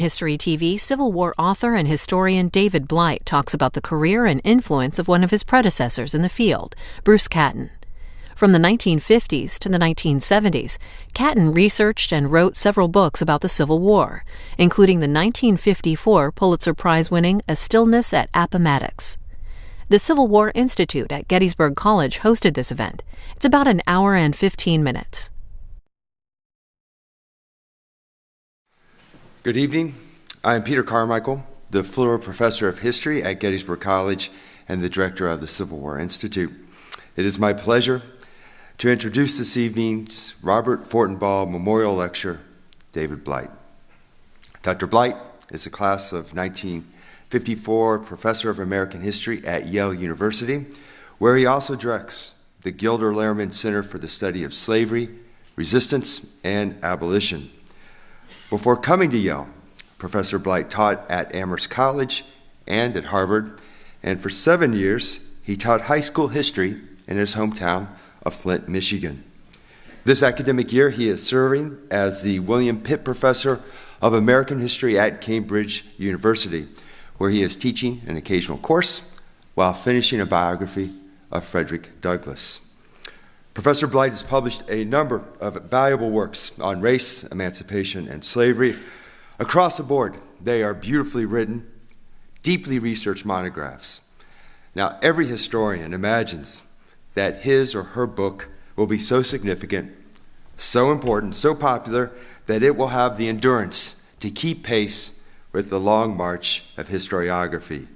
History TV Civil War author and historian David Blight talks about the career and influence of one of his predecessors in the field, Bruce Catton. From the 1950s to the 1970s, Catton researched and wrote several books about the Civil War, including the 1954 Pulitzer Prize-winning A Stillness at Appomattox. The Civil War Institute at Gettysburg College hosted this event. It's about an hour and 15 minutes. Good evening. I'm Peter Carmichael, the Fuller Professor of History at Gettysburg College and the Director of the Civil War Institute. It is my pleasure to introduce this evening's Robert Fortenbaugh Memorial Lecture, David Blight. Dr. Blight is a class of 1954 Professor of American History at Yale University, where he also directs the Gilder Lehrman Center for the Study of Slavery, Resistance, and Abolition. Before coming to Yale, Professor Blight taught at Amherst College and at Harvard, and for 7 years, he taught high school history in his hometown of Flint, Michigan. This academic year, he is serving as the William Pitt Professor of American History at Cambridge University, where he is teaching an occasional course while finishing a biography of Frederick Douglass. Professor Blight has published a number of valuable works on race, emancipation, and slavery. Across the board, they are beautifully written, deeply researched monographs. Now, every historian imagines that his or her book will be so significant, so important, so popular, that it will have the endurance to keep pace with the long march of historiography.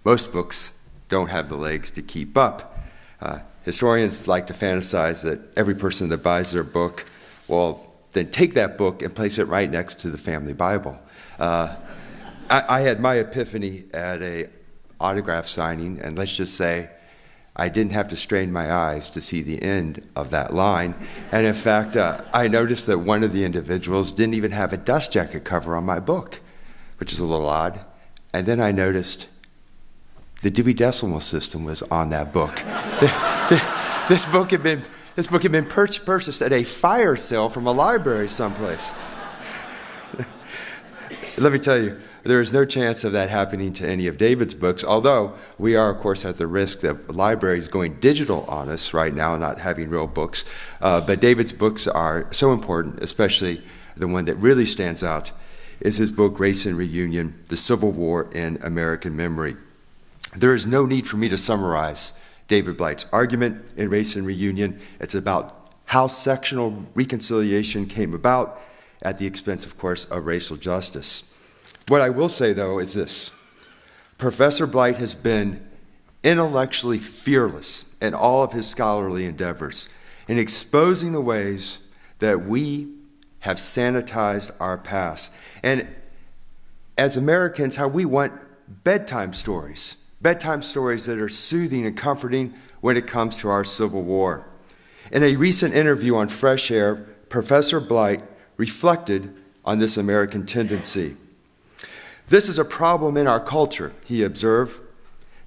Most books don't have the legs to keep up. Historians like to fantasize that every person that buys their book will then take that book and place it right next to the family Bible. I had my epiphany at an autograph signing, and let's just say I didn't have to strain my eyes to see the end of that line. And in fact, I noticed that one of the individuals didn't even have a dust jacket cover on my book, which is a little odd. And then I noticed the Dewey Decimal System was on that book. This book had been purchased at a fire sale from a library someplace. Let me tell you, there is no chance of that happening to any of David's books, although we are, of course, at the risk of libraries going digital on us right now and not having real books. But David's books are so important, especially the one that really stands out is his book, Race and Reunion, The Civil War in American Memory. There is no need for me to summarize David Blight's argument in Race and Reunion. It's about how sectional reconciliation came about at the expense, of course, of racial justice. What I will say, though, is this. Professor Blight has been intellectually fearless in all of his scholarly endeavors in exposing the ways that we have sanitized our past. And as Americans, how we want bedtime stories that are soothing and comforting when it comes to our Civil War. In a recent interview on Fresh Air, Professor Blight reflected on this American tendency. This is a problem in our culture, he observed,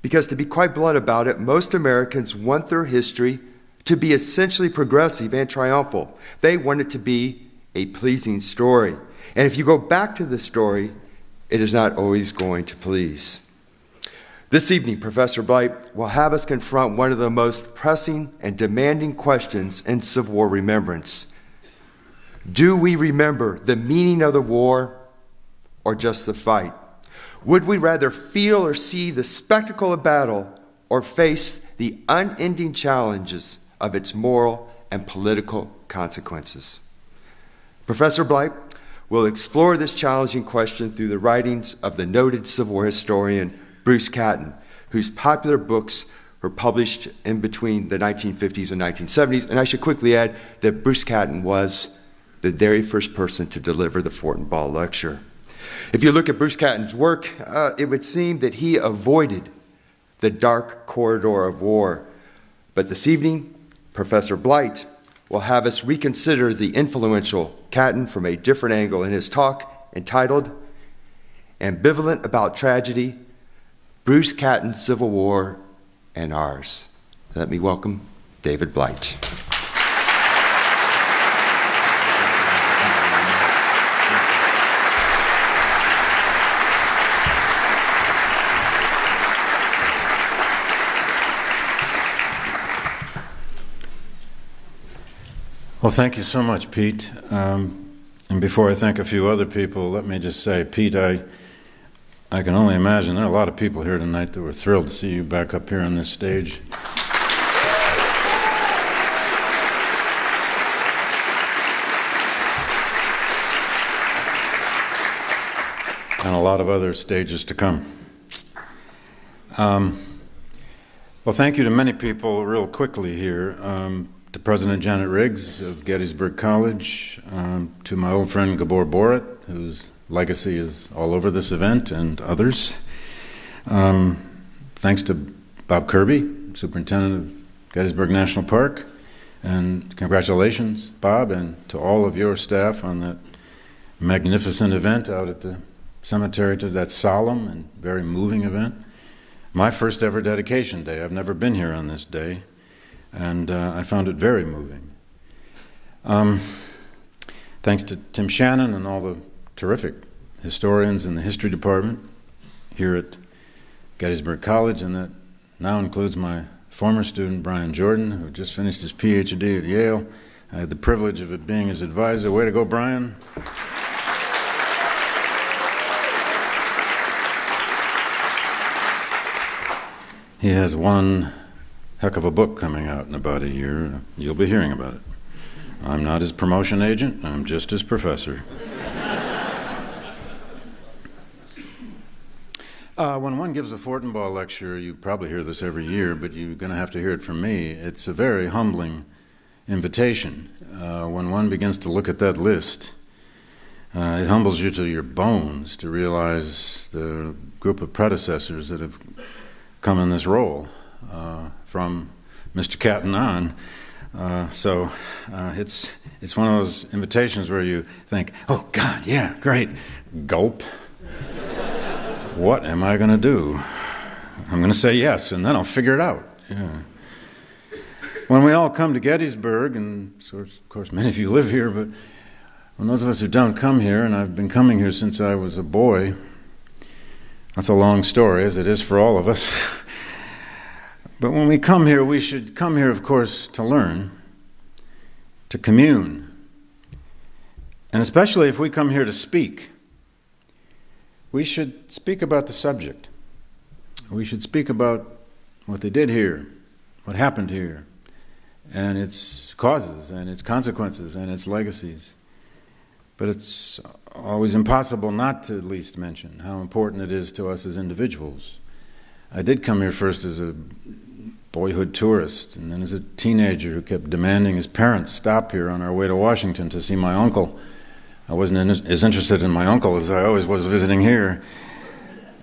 because to be quite blunt about it, most Americans want their history to be essentially progressive and triumphal. They want it to be a pleasing story. And if you go back to the story, it is not always going to please. This evening, Professor Blight will have us confront one of the most pressing and demanding questions in Civil War remembrance. Do we remember the meaning of the war or just the fight? Would we rather feel or see the spectacle of battle or face the unending challenges of its moral and political consequences? Professor Blight will explore this challenging question through the writings of the noted Civil War historian Bruce Catton, whose popular books were published in between the 1950s and 1970s. And I should quickly add that Bruce Catton was the very first person to deliver the Fortenbaugh Lecture. If you look at Bruce Catton's work, it would seem that he avoided the dark corridor of war. But this evening, Professor Blight will have us reconsider the influential Catton from a different angle in his talk entitled Ambivalent About Tragedy, Bruce Catton's Civil War and Ours. Let me welcome David Blight. Well, thank you so much, Pete. And before I thank a few other people, let me just say, Pete, I can only imagine there are a lot of people here tonight that were thrilled to see you back up here on this stage. And a lot of other stages to come. Well, thank you to many people real quickly here. To President Janet Riggs of Gettysburg College, to my old friend Gabor Borat, whose legacy is all over this event, and others. Thanks to Bob Kirby, Superintendent of Gettysburg National Park, and congratulations, Bob, and to all of your staff on that magnificent event out at the cemetery, to that solemn and very moving event. My first ever dedication day. I've never been here on this day, and I found it very moving. Thanks to Tim Shannon and all the terrific historians in the history department here at Gettysburg College, and that now includes my former student, Brian Jordan, who just finished his PhD at Yale. I had the privilege of it being his advisor. Way to go, Brian. He has one heck of a book coming out in about a year. You'll be hearing about it. I'm not his promotion agent. I'm just his professor. When one gives a Fortenbaugh lecture, you probably hear this every year, but you're going to have to hear it from me. It's a very humbling invitation. When one begins to look at that list, it humbles you to your bones to realize the group of predecessors that have come in this role from Mr. Catton on. So it's one of those invitations where you think, oh, God, yeah, great. Gulp. What am I going to do? I'm going to say yes, and then I'll figure it out. Yeah. When we all come to Gettysburg, and of course many of you live here, but when those of us who don't come here, and I've been coming here since I was a boy, that's a long story, as it is for all of us. But when we come here, we should come here, of course, to learn, to commune, and especially if we come here to speak, we should speak about the subject. We should speak about what they did here, what happened here, and its causes, and its consequences, and its legacies. But it's always impossible not to at least mention how important it is to us as individuals. I did come here first as a boyhood tourist, and then as a teenager who kept demanding his parents stop here on our way to Washington to see my uncle. I wasn't as interested in my uncle as I always was visiting here.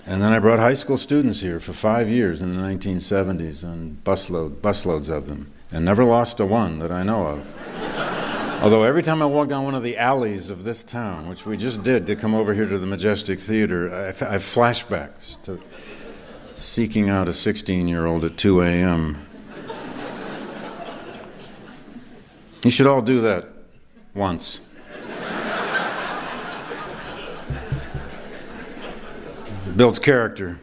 And then I brought high school students here for 5 years in the 1970s, and busloads of them, and never lost a one that I know of. Although every time I walk down one of the alleys of this town, which we just did to come over here to the Majestic Theater, I have flashbacks to seeking out a 16-year-old at 2 a.m. You should all do that once. It builds character.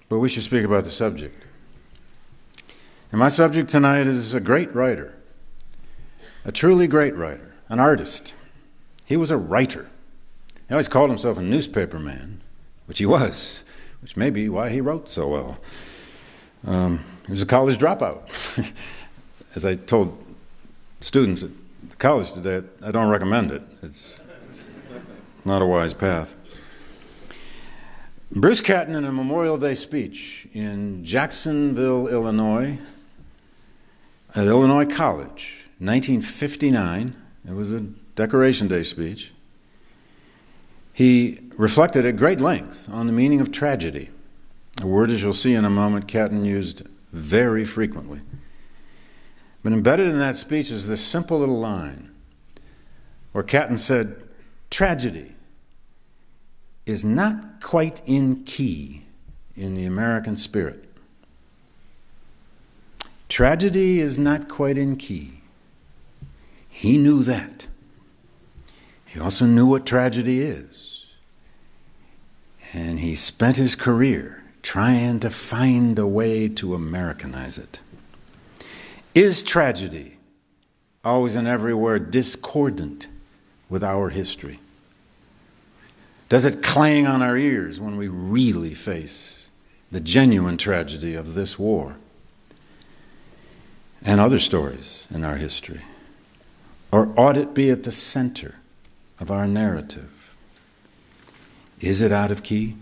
But we should speak about the subject. And my subject tonight is a great writer, a truly great writer, an artist. He was a writer. He always called himself a newspaper man, which he was, which may be why he wrote so well. He was a college dropout. As I told students at the college today, I don't recommend it. It's not a wise path. Bruce Catton, in a Memorial Day speech in Jacksonville, Illinois, at Illinois College, 1959, it was a Decoration Day speech, he reflected at great length on the meaning of tragedy, a word, as you'll see in a moment, Catton used very frequently. But embedded in that speech is this simple little line where Catton said, tragedy is not quite in key in the American spirit. Tragedy is not quite in key. He knew that. He also knew what tragedy is. And he spent his career trying to find a way to Americanize it. Is tragedy always and everywhere discordant with our history? Does it clang on our ears when we really face the genuine tragedy of this war and other stories in our history? Or ought it be at the center of our narrative? Is it out of key?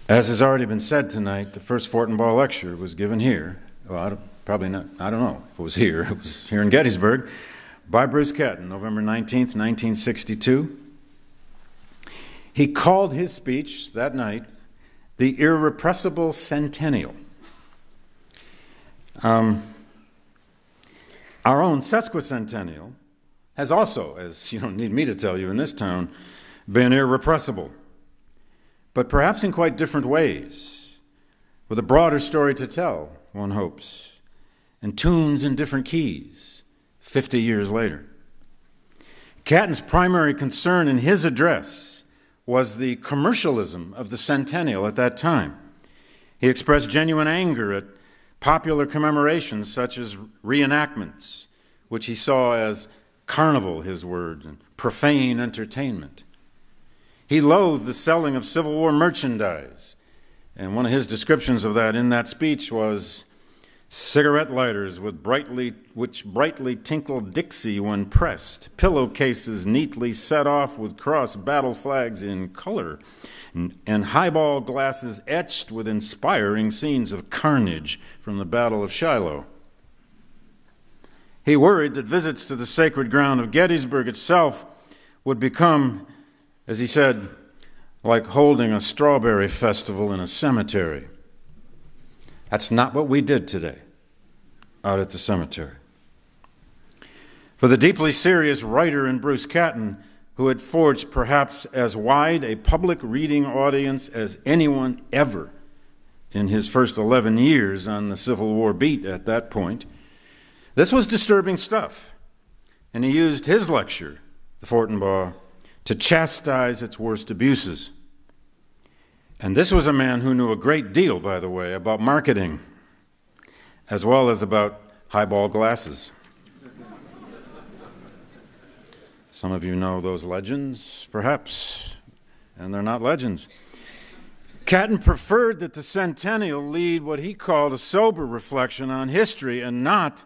As has already been said tonight, the first Fortenbaugh lecture was given here. Well, probably not, I don't know if it was here. It was here in Gettysburg by Bruce Catton, November 19th, 1962. He called his speech that night the Irrepressible Centennial. Our own sesquicentennial has also, as you don't need me to tell you in this town, been irrepressible, but perhaps in quite different ways, with a broader story to tell, one hopes, and tunes in different keys 50 years later. Catton's primary concern in his address was the commercialism of the centennial at that time. He expressed genuine anger at popular commemorations such as reenactments, which he saw as carnival, his word, and profane entertainment. He loathed the selling of Civil War merchandise, and one of his descriptions of that in that speech was cigarette lighters which brightly tinkled Dixie when pressed, pillowcases neatly set off with cross battle flags in color, and highball glasses etched with inspiring scenes of carnage from the Battle of Shiloh. He worried that visits to the sacred ground of Gettysburg itself would become, as he said, like holding a strawberry festival in a cemetery. That's not what we did today out at the cemetery. For the deeply serious writer in Bruce Catton, who had forged perhaps as wide a public reading audience as anyone ever in his first 11 years on the Civil War beat at that point, this was disturbing stuff, and he used his lecture, the Fortenbaugh, to chastise its worst abuses. And this was a man who knew a great deal, by the way, about marketing, as well as about highball glasses. Some of you know those legends, perhaps, and they're not legends. Catton preferred that the centennial lead what he called a sober reflection on history and not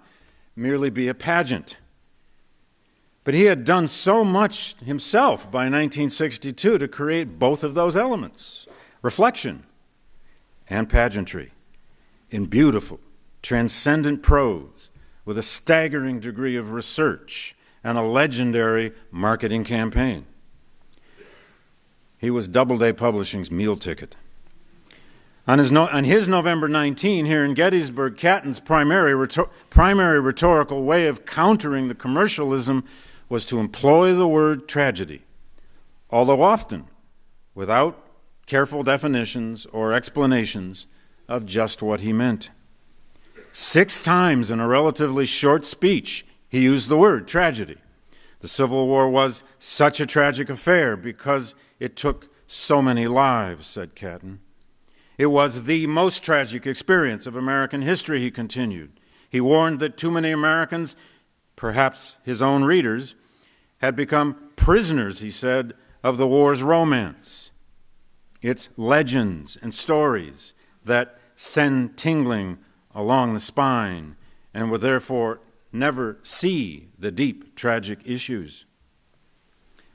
merely be a pageant. But he had done so much himself by 1962 to create both of those elements, reflection and pageantry, in beautiful, transcendent prose with a staggering degree of research and a legendary marketing campaign. He was Doubleday Publishing's meal ticket. On his November 19 here in Gettysburg, Catton's primary rhetorical way of countering the commercialism was to employ the word tragedy, although often without careful definitions or explanations of just what he meant. 6 times in a relatively short speech, he used the word tragedy. The Civil War was such a tragic affair because it took so many lives, said Catton. It was the most tragic experience of American history, he continued. He warned that too many Americans, perhaps his own readers, had become prisoners, he said, of the war's romance. Its legends and stories that send tingling along the spine and would therefore never see the deep, tragic issues.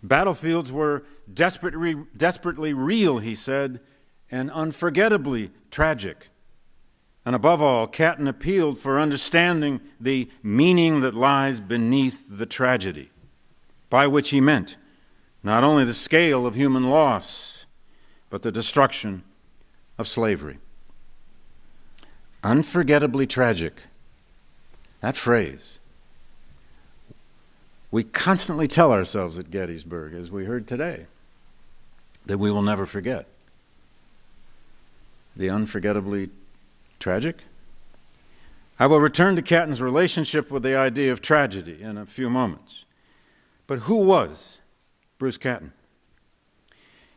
Battlefields were desperately real, he said, and unforgettably tragic. And above all, Catton appealed for understanding the meaning that lies beneath the tragedy, by which he meant not only the scale of human loss, but the destruction of slavery. Unforgettably tragic. That phrase. We constantly tell ourselves at Gettysburg, as we heard today, that we will never forget. The unforgettably tragic? I will return to Catton's relationship with the idea of tragedy in a few moments. But who was Bruce Catton?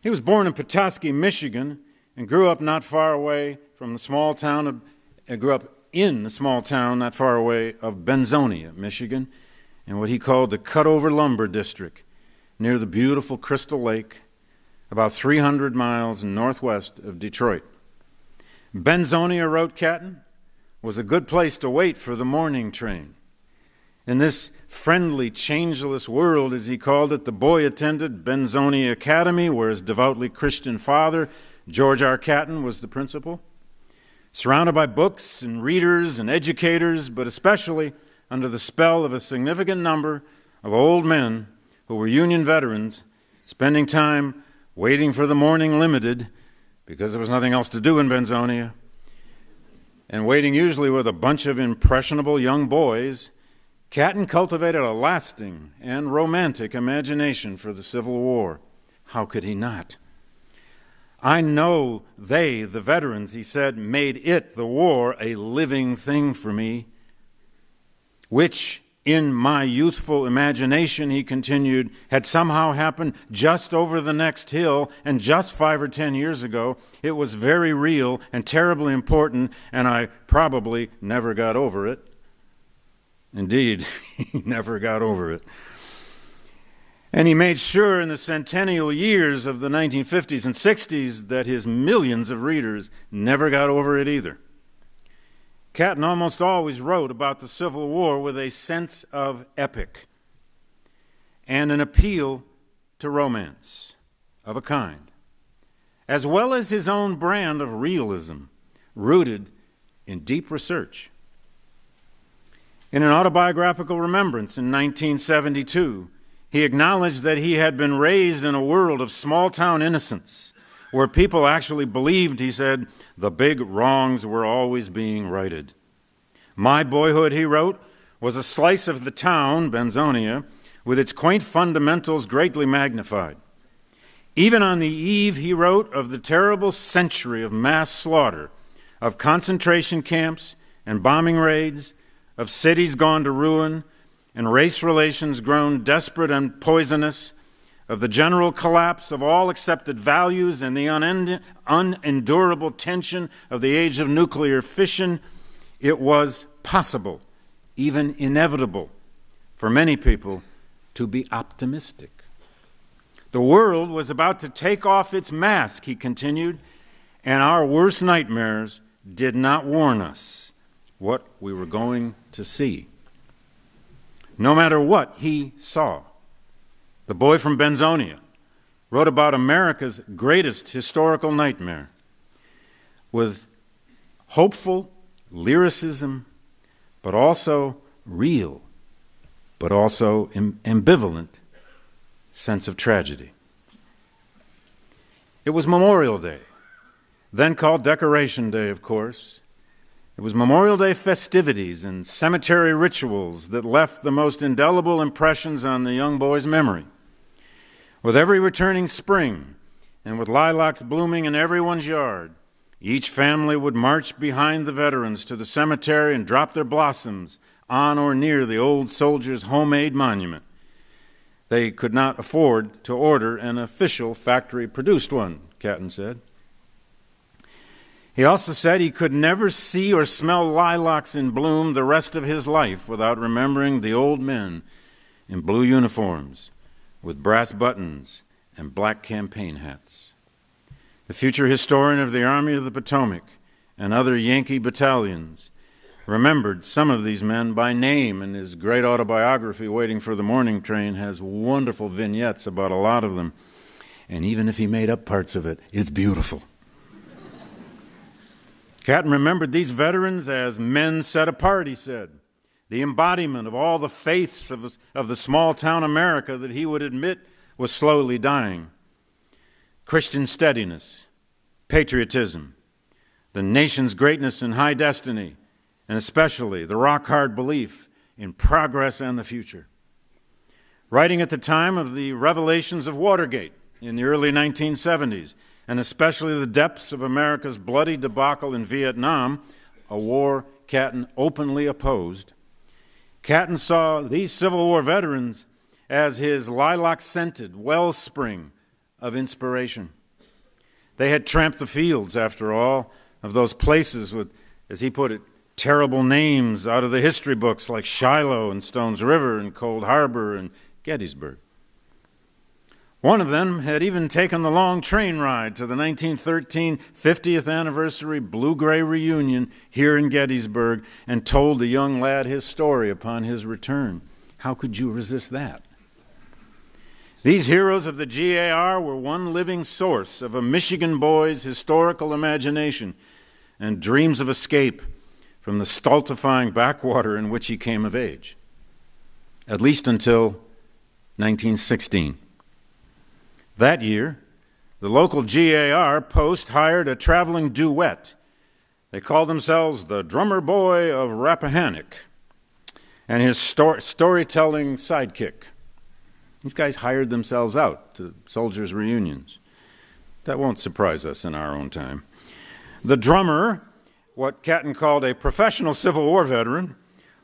He was born in Petoskey, Michigan, and grew up not far away from the small town of, grew up in the small town not far away of Benzonia, Michigan, in what he called the Cutover Lumber District, near the beautiful Crystal Lake, about 300 miles northwest of Detroit. Benzonia, wrote Catton, was a good place to wait for the morning train. In this friendly, changeless world, as he called it, the boy attended Benzonia Academy, where his devoutly Christian father, George R. Catton, was the principal. Surrounded by books and readers and educators, but especially under the spell of a significant number of old men who were Union veterans, spending time waiting for the morning limited, because there was nothing else to do in Benzonia, and waiting usually with a bunch of impressionable young boys, Catton cultivated a lasting and romantic imagination for the Civil War. How could he not? I know they, the veterans, he said, made it, the war, a living thing for me, which, in my youthful imagination, he continued, had somehow happened just over the next hill, and just 5 or 10 years ago. It was very real and terribly important, and I probably never got over it. Indeed, he never got over it. And he made sure in the centennial years of the 1950s and 60s that his millions of readers never got over it either. Catton almost always wrote about the Civil War with a sense of epic and an appeal to romance of a kind, as well as his own brand of realism rooted in deep research. In an autobiographical remembrance in 1972, he acknowledged that he had been raised in a world of small-town innocence, where people actually believed, he said, the big wrongs were always being righted. My boyhood, he wrote, was a slice of the town, Benzonia, with its quaint fundamentals greatly magnified. Even on the eve, he wrote, of the terrible century of mass slaughter, of concentration camps and bombing raids, of cities gone to ruin, and race relations grown desperate and poisonous, of the general collapse of all accepted values and the unendurable tension of the age of nuclear fission, it was possible, even inevitable, for many people to be optimistic. The world was about to take off its mask, he continued, and our worst nightmares did not warn us what we were going to see. No matter what he saw, the boy from Benzonia wrote about America's greatest historical nightmare with hopeful lyricism, but also real, but also ambivalent sense of tragedy. It was Memorial Day, then called Decoration Day, of course. It was Memorial Day festivities and cemetery rituals that left the most indelible impressions on the young boy's memory. With every returning spring, and with lilacs blooming in everyone's yard, each family would march behind the veterans to the cemetery and drop their blossoms on or near the old soldier's homemade monument. They could not afford to order an official factory-produced one, Catton said. He also said he could never see or smell lilacs in bloom the rest of his life without remembering the old men in blue uniforms with brass buttons and black campaign hats. The future historian of the Army of the Potomac and other Yankee battalions remembered some of these men by name, and his great autobiography, Waiting for the Morning Train, has wonderful vignettes about a lot of them. And even if he made up parts of it, it's beautiful. Catton remembered these veterans as men set apart, he said, the embodiment of all the faiths of the small-town America that he would admit was slowly dying. Christian steadiness, patriotism, the nation's greatness and high destiny, and especially the rock-hard belief in progress and the future. Writing at the time of the revelations of Watergate in the early 1970s, and especially the depths of America's bloody debacle in Vietnam, a war Catton openly opposed, Catton saw these Civil War veterans as his lilac-scented wellspring of inspiration. They had tramped the fields, after all, of those places with, as he put it, terrible names out of the history books like Shiloh and Stones River and Cold Harbor and Gettysburg. One of them had even taken the long train ride to the 1913 50th anniversary blue-gray reunion here in Gettysburg and told the young lad his story upon his return. How could you resist that? These heroes of the GAR were one living source of a Michigan boy's historical imagination and dreams of escape from the stultifying backwater in which he came of age, at least until 1916. That year, the local GAR post hired a traveling duet. They called themselves the Drummer Boy of Rappahannock and his storytelling sidekick. These guys hired themselves out to soldiers' reunions. That won't surprise us in our own time. The drummer, what Catton called a professional Civil War veteran,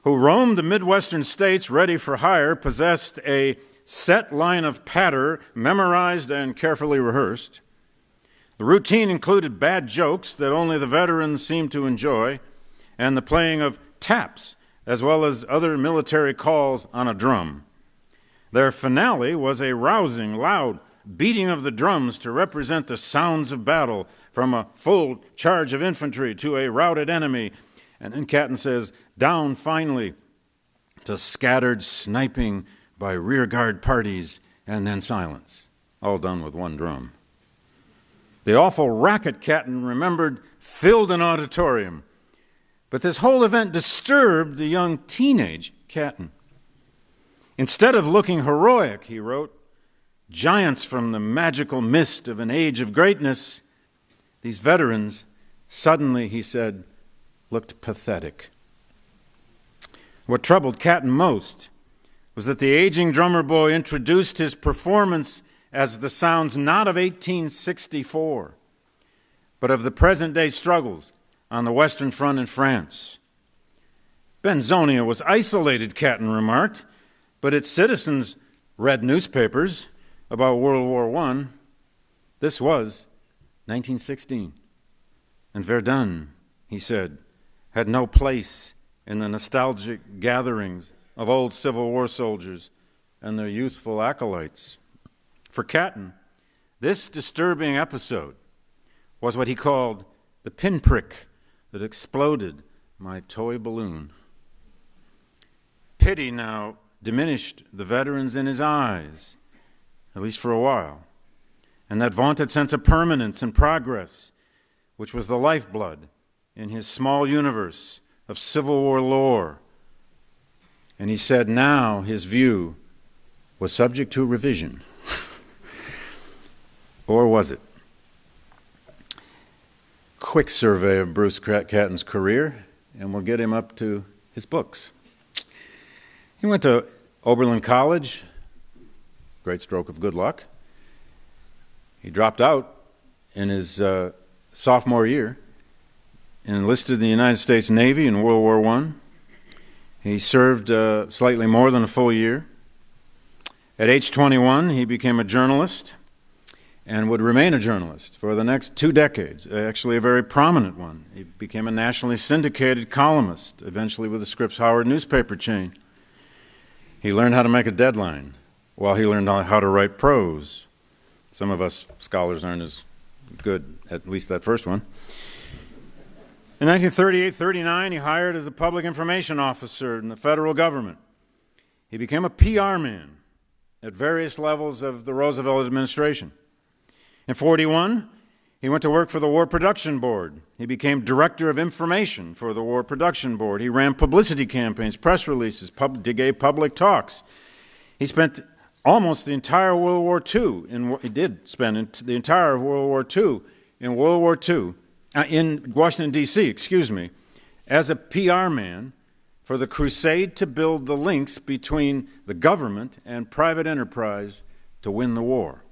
who roamed the Midwestern states ready for hire, possessed a set line of patter, memorized and carefully rehearsed. The routine included bad jokes that only the veterans seemed to enjoy, and the playing of taps, as well as other military calls on a drum. Their finale was a rousing, loud beating of the drums to represent the sounds of battle, from a full charge of infantry to a routed enemy. And then Catton says, down finally to scattered sniping by rearguard parties, and then silence, all done with one drum. The awful racket, Catton remembered, filled an auditorium. But this whole event disturbed the young teenage Catton. Instead of looking heroic, he wrote, giants from the magical mist of an age of greatness, these veterans suddenly, he said, looked pathetic. What troubled Catton most was that the aging drummer boy introduced his performance as the sounds not of 1864, but of the present-day struggles on the Western Front in France. Benzonia was isolated, Catton remarked, but its citizens read newspapers about World War I. This was 1916. And Verdun, he said, had no place in the nostalgic gatherings of old Civil War soldiers and their youthful acolytes. For Catton, this disturbing episode was what he called the pinprick that exploded my toy balloon. Pity now diminished the veterans in his eyes, at least for a while, and that vaunted sense of permanence and progress, which was the lifeblood in his small universe of Civil War lore. And he said now his view was subject to revision. Or was it? Quick survey of Bruce Catton's career, and we'll get him up to his books. He went to Oberlin College, great stroke of good luck. He dropped out in his sophomore year and enlisted in the United States Navy in World War I. He served slightly more than a full year. At age 21, he became a journalist and would remain a journalist for the next 2 decades, actually a very prominent one. He became a nationally syndicated columnist, eventually with the Scripps Howard newspaper chain. He learned how to make a deadline while he learned how to write prose. Some of us scholars aren't as good, at least that first one. In 1938-39, he hired as a public information officer in the federal government. He became a PR man at various levels of the Roosevelt administration. In 1941, he went to work for the War Production Board. He became director of information for the War Production Board. He ran publicity campaigns, press releases, gave public talks. He spent almost the entire World War II, he did spend the entire World War II in in Washington, D.C., as a PR man for the crusade to build the links between the government and private enterprise to win the war.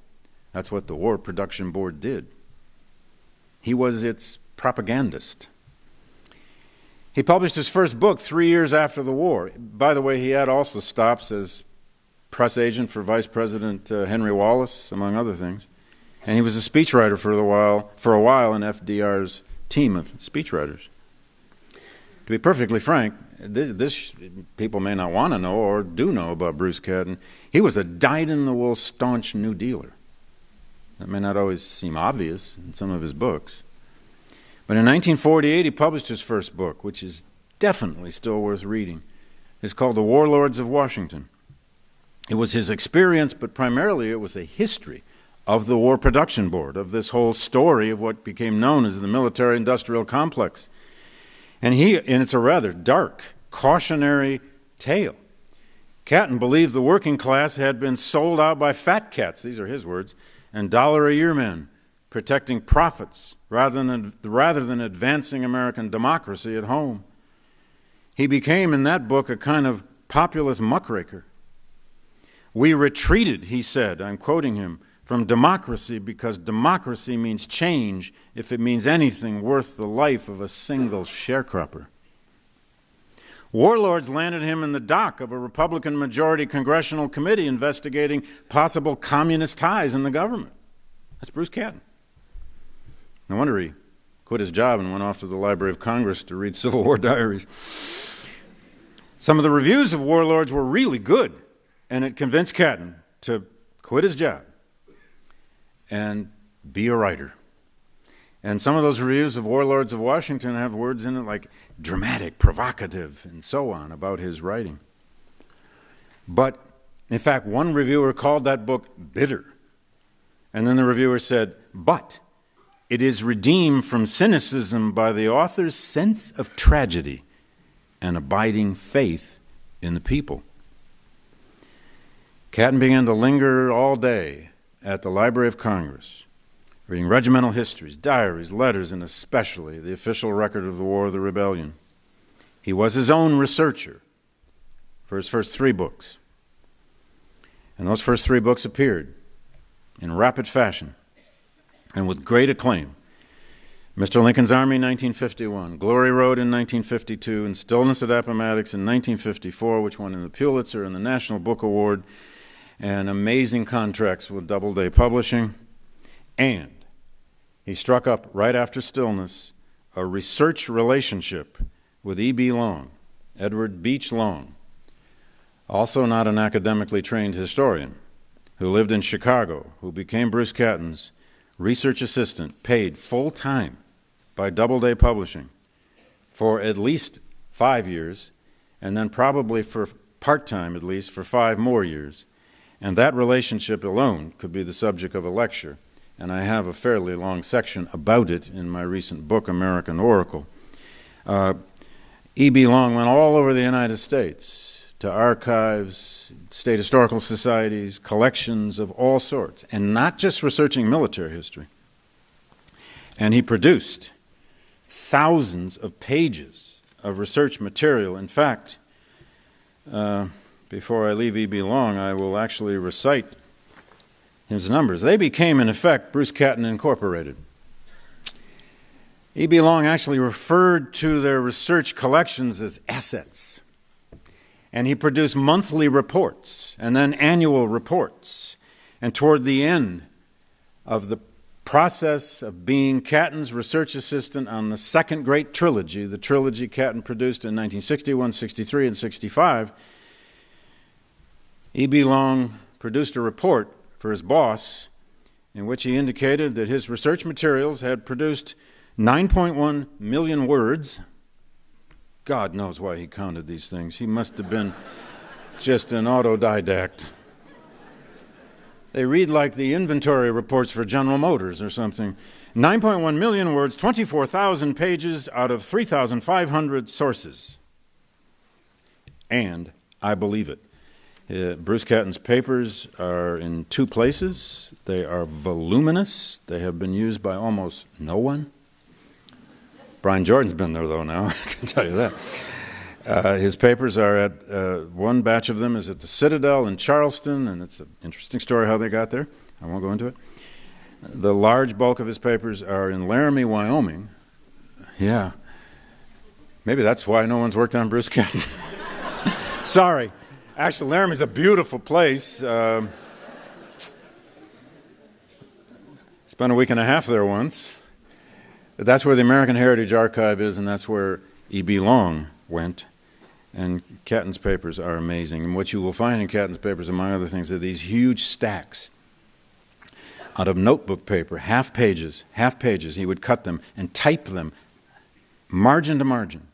That's what the War Production Board did. He was its propagandist. He published his first book 3 years after the war. By the way, he had also stops as press agent for Vice President Henry Wallace, among other things. And he was a speechwriter for a while in FDR's team of speechwriters. To be perfectly frank, this people may not want to know or do know about Bruce Catton. He was a dyed-in-the-wool staunch New Dealer. That may not always seem obvious in some of his books. But in 1948, he published his first book, which is definitely still worth reading. It's called The Warlords of Washington. It was his experience, but primarily it was a history of the War Production Board, of this whole story of what became known as the military-industrial complex. And it's a rather dark, cautionary tale. Catton believed the working class had been sold out by fat cats, these are his words, and dollar-a-year men, protecting profits rather than advancing American democracy at home. He became, in that book, a kind of populist muckraker. We retreated, he said, I'm quoting him, from democracy because democracy means change if it means anything worth the life of a single sharecropper. Warlords landed him in the dock of a Republican majority congressional committee investigating possible communist ties in the government. That's Bruce Catton. No wonder he quit his job and went off to the Library of Congress to read Civil War diaries. Some of the reviews of Warlords were really good, and it convinced Catton to quit his job and be a writer. And some of those reviews of Warlords of Washington have words in it like dramatic, provocative, and so on about his writing. But, in fact, one reviewer called that book bitter. And then the reviewer said, but it is redeemed from cynicism by the author's sense of tragedy and abiding faith in the people. Catton began to linger all day at the Library of Congress, reading regimental histories, diaries, letters, and especially the official record of the War of the Rebellion. He was his own researcher for his first 3 books. And those first 3 books appeared in rapid fashion and with great acclaim. Mr. Lincoln's Army, 1951, Glory Road in 1952, and Stillness at Appomattox in 1954, which won the Pulitzer and the National Book Award, and amazing contracts with Doubleday Publishing. And he struck up, right after Stillness, a research relationship with E.B. Long, Edward Beach Long, also not an academically trained historian, who lived in Chicago, who became Bruce Catton's research assistant, paid full-time by Doubleday Publishing for at least 5 years, and then probably for part-time at least for 5 more years. And that relationship alone could be the subject of a lecture, and I have a fairly long section about it in my recent book, American Oracle. E.B. Long went all over the United States to archives, state historical societies, collections of all sorts, and not just researching military history. And he produced thousands of pages of research material. In fact, before I leave E.B. Long, I will actually recite his numbers. They became, in effect, Bruce Catton Incorporated. E.B. Long actually referred to their research collections as assets. And he produced monthly reports and then annual reports. And toward the end of the process of being Catton's research assistant on the second great trilogy, the trilogy Catton produced in 1961, 63, and 65, E.B. Long produced a report for his boss in which he indicated that his research materials had produced 9.1 million words. God knows why he counted these things. He must have been just an autodidact. They read like the inventory reports for General Motors or something. 9.1 million words, 24,000 pages out of 3,500 sources. And I believe it. Bruce Catton's papers are in 2 places. They are voluminous. They have been used by almost no one. Brian Jordan's been there, though, now, I can tell you that. His papers are at, one batch of them is at the Citadel in Charleston, and it's an interesting story how they got there. I won't go into it. The large bulk of his papers are in Laramie, Wyoming. Yeah. Maybe that's why no one's worked on Bruce Catton. Sorry. Actually, Laramie's a beautiful place. Spent a week and a half there once. But that's where the American Heritage Archive is, and that's where E.B. Long went. And Catton's papers are amazing. And what you will find in Catton's papers, among other things, are these huge stacks out of notebook paper, half pages. He would cut them and type them margin to margin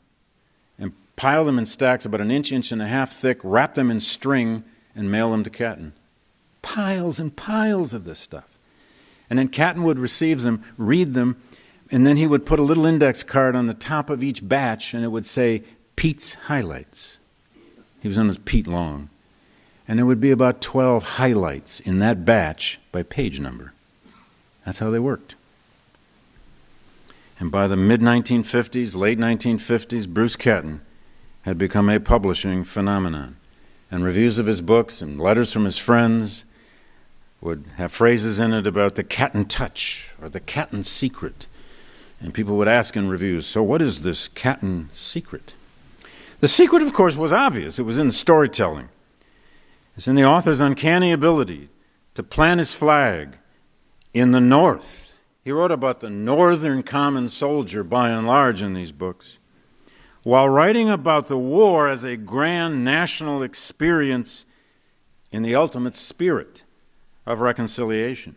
and pile them in stacks about an inch and a half thick, wrap them in string, and mail them to Catton. Piles and piles of this stuff. And then Catton would receive them, read them, and then he would put a little index card on the top of each batch, and it would say, Pete's Highlights. He was known as Pete Long. And there would be about 12 highlights in that batch by page number. That's how they worked. And by the mid-1950s, late 1950s, Bruce Catton had become a publishing phenomenon. And reviews of his books and letters from his friends would have phrases in it about the Catton touch or the Catton secret. And people would ask in reviews, so what is this Catton secret? The secret, of course, was obvious. It was in the storytelling. It's in the author's uncanny ability to plant his flag in the North. He wrote about the Northern common soldier, by and large, in these books, while writing about the war as a grand national experience in the ultimate spirit of reconciliation.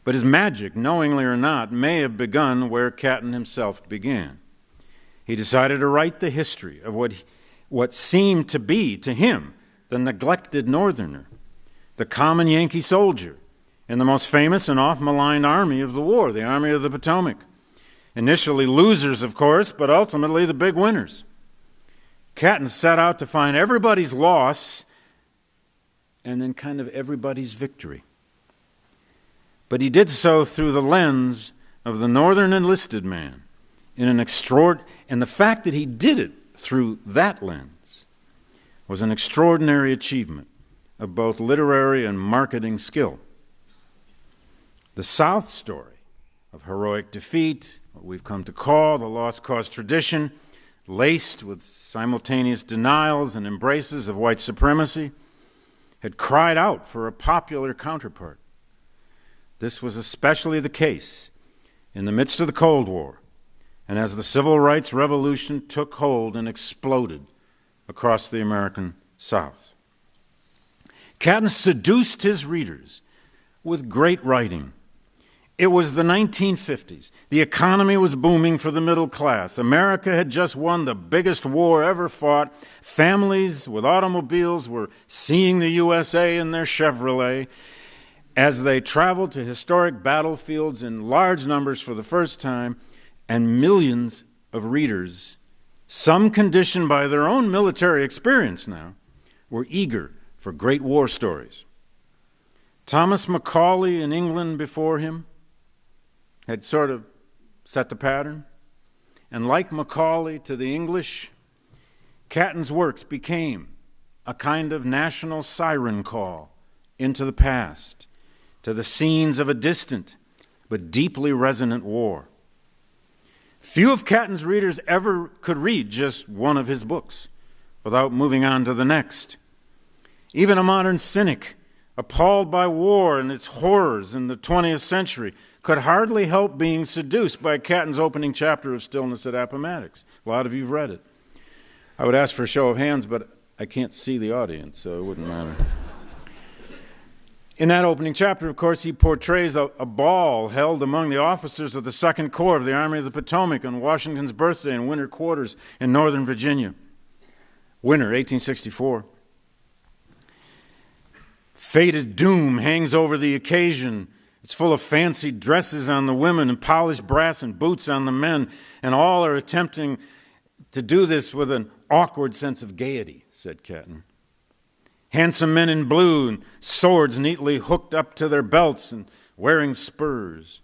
But his magic, knowingly or not, may have begun where Catton himself began. He decided to write the history of what seemed to be, to him, the neglected Northerner, the common Yankee soldier in the most famous and oft-maligned army of the war, the Army of the Potomac. Initially losers, of course, but ultimately the big winners. Catton set out to find everybody's loss and then kind of everybody's victory. But he did so through the lens of the Northern enlisted man, and the fact that he did it through that lens was an extraordinary achievement of both literary and marketing skill. The South story of heroic defeat, what we've come to call the lost cause tradition, laced with simultaneous denials and embraces of white supremacy, had cried out for a popular counterpart. This was especially the case in the midst of the Cold War, and as the Civil Rights Revolution took hold and exploded across the American South. Catton seduced his readers with great writing. It was the 1950s. The economy was booming for the middle class. America had just won the biggest war ever fought. Families with automobiles were seeing the USA in their Chevrolet as they traveled to historic battlefields in large numbers for the first time, and millions of readers, some conditioned by their own military experience now, were eager for great war stories. Thomas Macaulay in England before him had sort of set the pattern. And like Macaulay to the English, Catton's works became a kind of national siren call into the past, to the scenes of a distant but deeply resonant war. Few of Catton's readers ever could read just one of his books without moving on to the next. Even a modern cynic, appalled by war and its horrors in the 20th century, could hardly help being seduced by Catton's opening chapter of Stillness at Appomattox. A lot of you have read it. I would ask for a show of hands, but I can't see the audience, so it wouldn't matter. In that opening chapter, of course, he portrays a ball held among the officers of the 2nd Corps of the Army of the Potomac on Washington's birthday in winter quarters in Northern Virginia. Winter, 1864. Faded doom hangs over the occasion. It's full of fancy dresses on the women and polished brass and boots on the men, and all are attempting to do this with an awkward sense of gaiety, said Catton. Handsome men in blue and swords neatly hooked up to their belts and wearing spurs.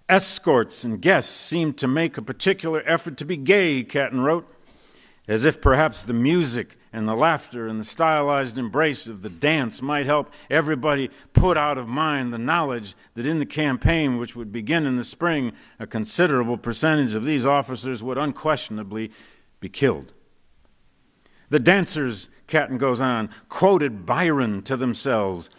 Escorts and guests seemed to make a particular effort to be gay, Catton wrote, as if perhaps the music and the laughter and the stylized embrace of the dance might help everybody put out of mind the knowledge that in the campaign, which would begin in the spring, a considerable percentage of these officers would unquestionably be killed. The dancers, Catton goes on, quoted Byron to themselves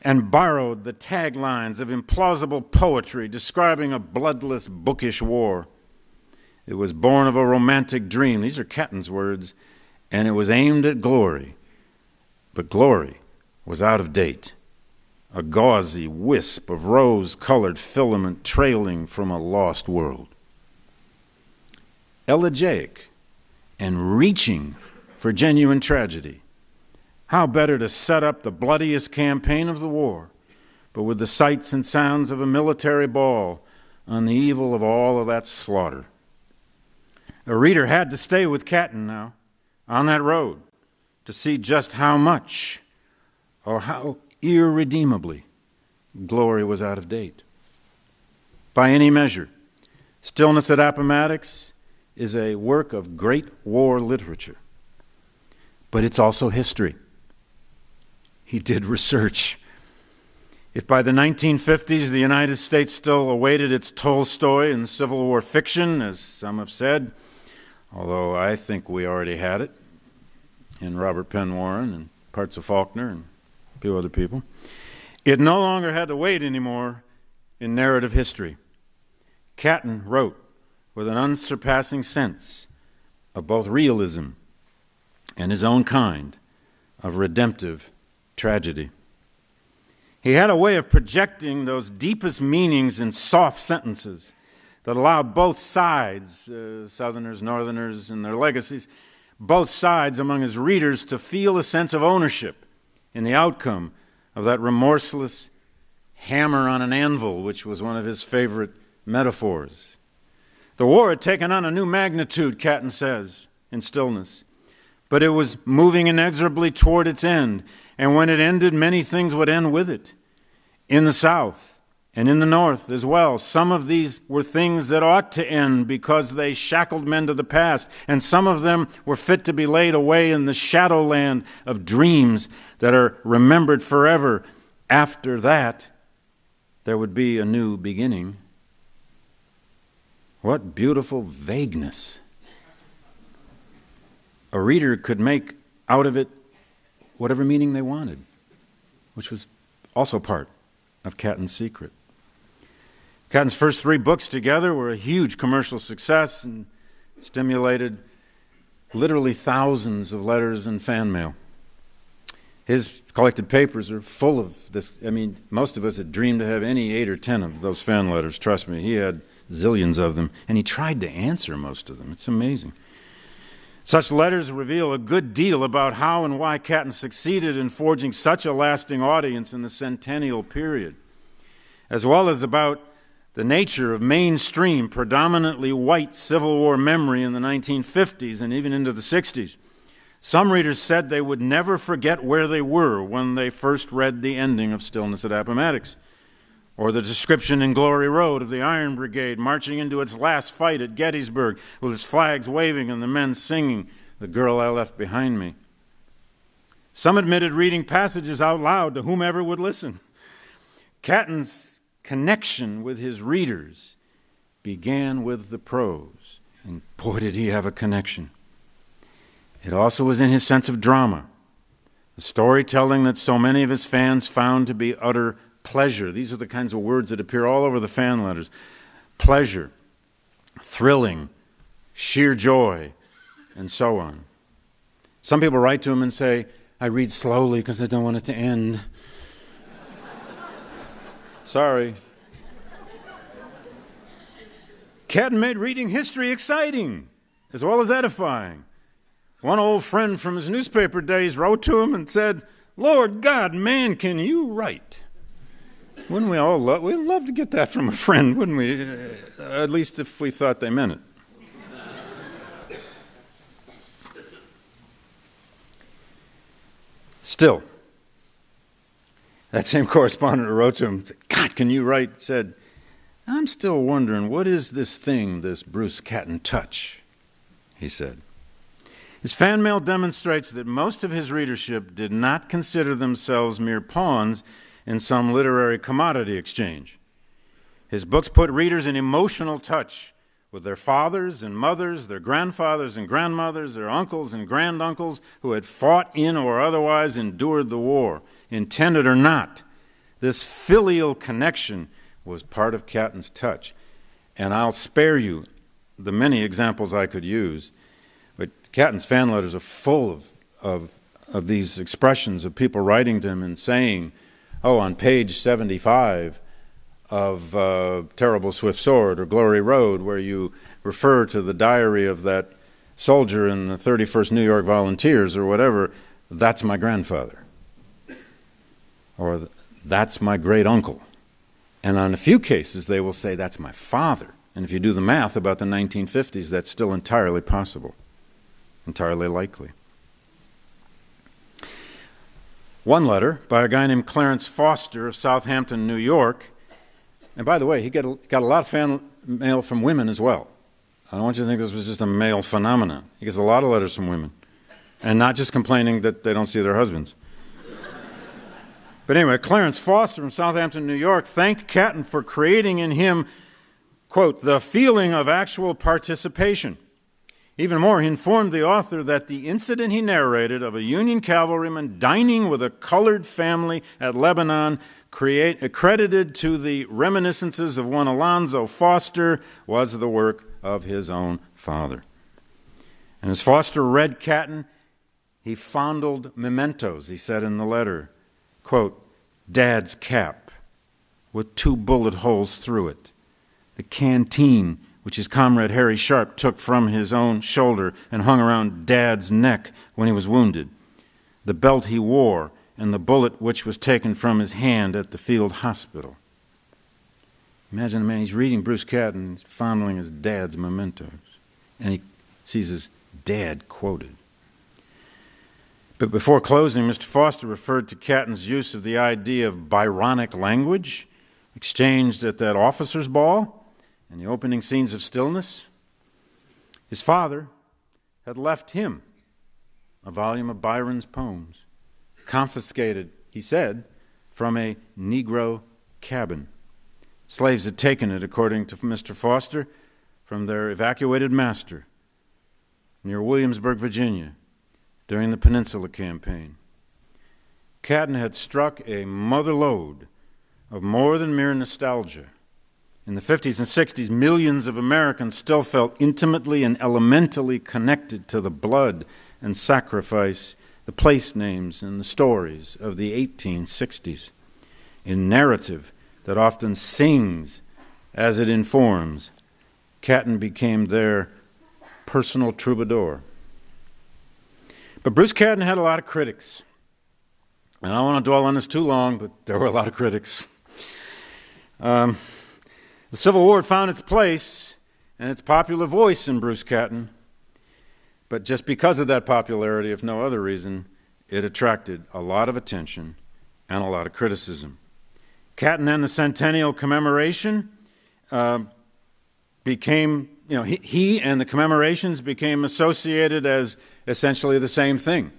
and borrowed the taglines of implausible poetry describing a bloodless, bookish war. It was born of a romantic dream. These are Catton's words. And it was aimed at glory. But glory was out of date. A gauzy wisp of rose-colored filament trailing from a lost world. Elegiac and reaching for genuine tragedy. How better to set up the bloodiest campaign of the war, but with the sights and sounds of a military ball on the eve of all of that slaughter. The reader had to stay with Catton now, on that road, to see just how much or how irredeemably glory was out of date. By any measure, Stillness at Appomattox is a work of great war literature, but it's also history. He did research. If by the 1950s the United States still awaited its Tolstoy in Civil War fiction, as some have said, although I think we already had it in Robert Penn Warren and parts of Faulkner and a few other people, it no longer had to wait anymore in narrative history. Catton wrote with an unsurpassing sense of both realism and his own kind of redemptive tragedy. He had a way of projecting those deepest meanings in soft sentences that allowed both sides, Southerners, Northerners, and their legacies, both sides among his readers to feel a sense of ownership in the outcome of that remorseless hammer on an anvil, which was one of his favorite metaphors. The war had taken on a new magnitude, Catton says, in Stillness, but it was moving inexorably toward its end, and when it ended, many things would end with it. In the South, and in the North as well, some of these were things that ought to end because they shackled men to the past, and some of them were fit to be laid away in the shadowland of dreams that are remembered forever. After that, there would be a new beginning. What beautiful vagueness. A reader could make out of it whatever meaning they wanted, which was also part of Catton's secret. Catton's first 3 books together were a huge commercial success and stimulated literally thousands of letters and fan mail. His collected papers are full of this. I mean, most of us had dreamed to have any 8 or 10 of those fan letters. Trust me, he had zillions of them, and he tried to answer most of them. It's amazing. Such letters reveal a good deal about how and why Catton succeeded in forging such a lasting audience in the centennial period, as well as about the nature of mainstream, predominantly white Civil War memory in the 1950s and even into the 60s. Some readers said they would never forget where they were when they first read the ending of Stillness at Appomattox, or the description in Glory Road of the Iron Brigade marching into its last fight at Gettysburg with its flags waving and the men singing, "The Girl I Left Behind Me." Some admitted reading passages out loud to whomever would listen. Catton's connection with his readers began with the prose, and boy, did he have a connection. It also was in his sense of drama, the storytelling that so many of his fans found to be utter pleasure. These are the kinds of words that appear all over the fan letters. Pleasure, thrilling, sheer joy, and so on. Some people write to him and say, "I read slowly because I don't want it to end." Sorry. Catton made reading history exciting, as well as edifying. One old friend from his newspaper days wrote to him and said, "Lord God, man, can you write?" Wouldn't we all love? We'd love to get that from a friend, wouldn't we? At least if we thought they meant it. Still, that same correspondent who wrote to him, said, "God, can you write?" said, "I'm still wondering, what is this thing, this Bruce Catton touch?" he said. His fan mail demonstrates that most of his readership did not consider themselves mere pawns in some literary commodity exchange. His books put readers in emotional touch with their fathers and mothers, their grandfathers and grandmothers, their uncles and granduncles who had fought in or otherwise endured the war, intended or not, This filial connection was part of Catton's touch. And I'll spare you the many examples I could use, but Catton's fan letters are full of these expressions of people writing to him and saying, oh, on page 75 of Terrible Swift Sword or Glory Road, where you refer to the diary of that soldier in the 31st New York Volunteers or whatever, that's my grandfather. Or that's my great-uncle. And on a few cases, they will say, that's my father. And if you do the math about the 1950s, that's still entirely possible, entirely likely. One letter by a guy named Clarence Foster of Southampton, New York, and by the way, he got a lot of fan mail from women as well. I don't want you to think this was just a male phenomenon. He gets a lot of letters from women, and not just complaining that they don't see their husbands. But anyway, Clarence Foster from Southampton, New York, thanked Catton for creating in him, quote, the feeling of actual participation. Even more, he informed the author that the incident he narrated of a Union cavalryman dining with a colored family at Lebanon, accredited to the reminiscences of one Alonzo Foster, was the work of his own father. And as Foster read Catton, he fondled mementos, he said in the letter, quote, Dad's cap with 2 bullet holes through it, the canteen which his comrade Harry Sharp took from his own shoulder and hung around Dad's neck when he was wounded, the belt he wore, and the bullet which was taken from his hand at the field hospital. Imagine a man, he's reading Bruce Catton, fondling his dad's mementos, and he sees his dad quoted. But before closing, Mr. Foster referred to Catton's use of the idea of Byronic language exchanged at that officers' ball and the opening scenes of Stillness. His father had left him a volume of Byron's poems, confiscated, he said, from a Negro cabin. Slaves had taken it, according to Mr. Foster, from their evacuated master near Williamsburg, Virginia, during the Peninsula Campaign. Catton had struck a mother lode of more than mere nostalgia. In the 50s and 60s, millions of Americans still felt intimately and elementally connected to the blood and sacrifice, the place names and the stories of the 1860s. In narrative that often sings as it informs, Catton became their personal troubadour. But Bruce Catton had a lot of critics. And I don't want to dwell on this too long, but there were a lot of critics. The Civil War had found its place and its popular voice in Bruce Catton. But just because of that popularity, if no other reason, it attracted a lot of attention and a lot of criticism. Catton and the Centennial Commemoration became, he and the commemorations became associated as essentially the same thing.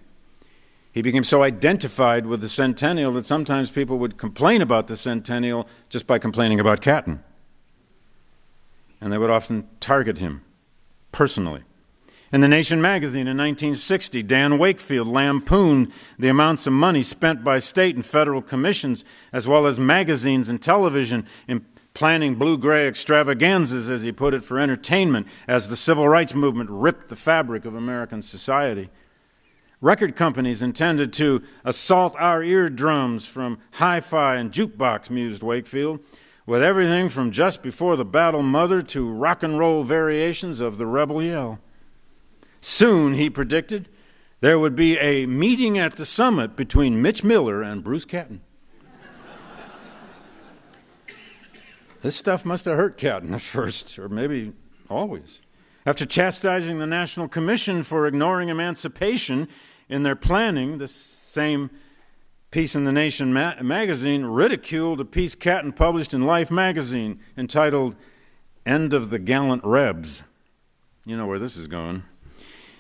He became so identified with the centennial that sometimes people would complain about the centennial just by complaining about Catton. And they would often target him personally. In The Nation magazine in 1960, Dan Wakefield lampooned the amounts of money spent by state and federal commissions, as well as magazines and television, in planning blue-gray extravaganzas, as he put it, for entertainment, as the civil rights movement ripped the fabric of American society. Record companies intended to assault our eardrums from hi-fi and jukebox, mused Wakefield, with everything from Just Before the Battle Mother to rock and roll variations of the Rebel Yell. Soon, he predicted, there would be a meeting at the summit between Mitch Miller and Bruce Catton. This stuff must have hurt Catton at first, or maybe always. After chastising the National Commission for ignoring emancipation in their planning, the same piece in The Nation magazine ridiculed a piece Catton published in Life magazine entitled End of the Gallant Rebs. You know where this is going.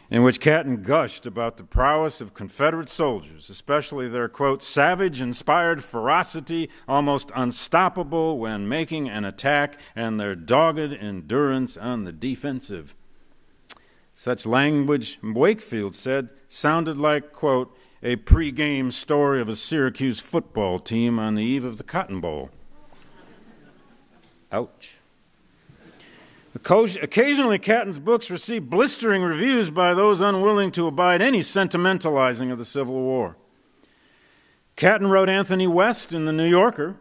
In which Catton gushed about the prowess of Confederate soldiers, especially their, quote, savage-inspired ferocity, almost unstoppable when making an attack, and their dogged endurance on the defensive. Such language, Wakefield said, sounded like, quote, a pregame story of a Syracuse football team on the eve of the Cotton Bowl. Ouch. Occasionally, Catton's books receive blistering reviews by those unwilling to abide any sentimentalizing of the Civil War. Catton wrote Anthony West in The New Yorker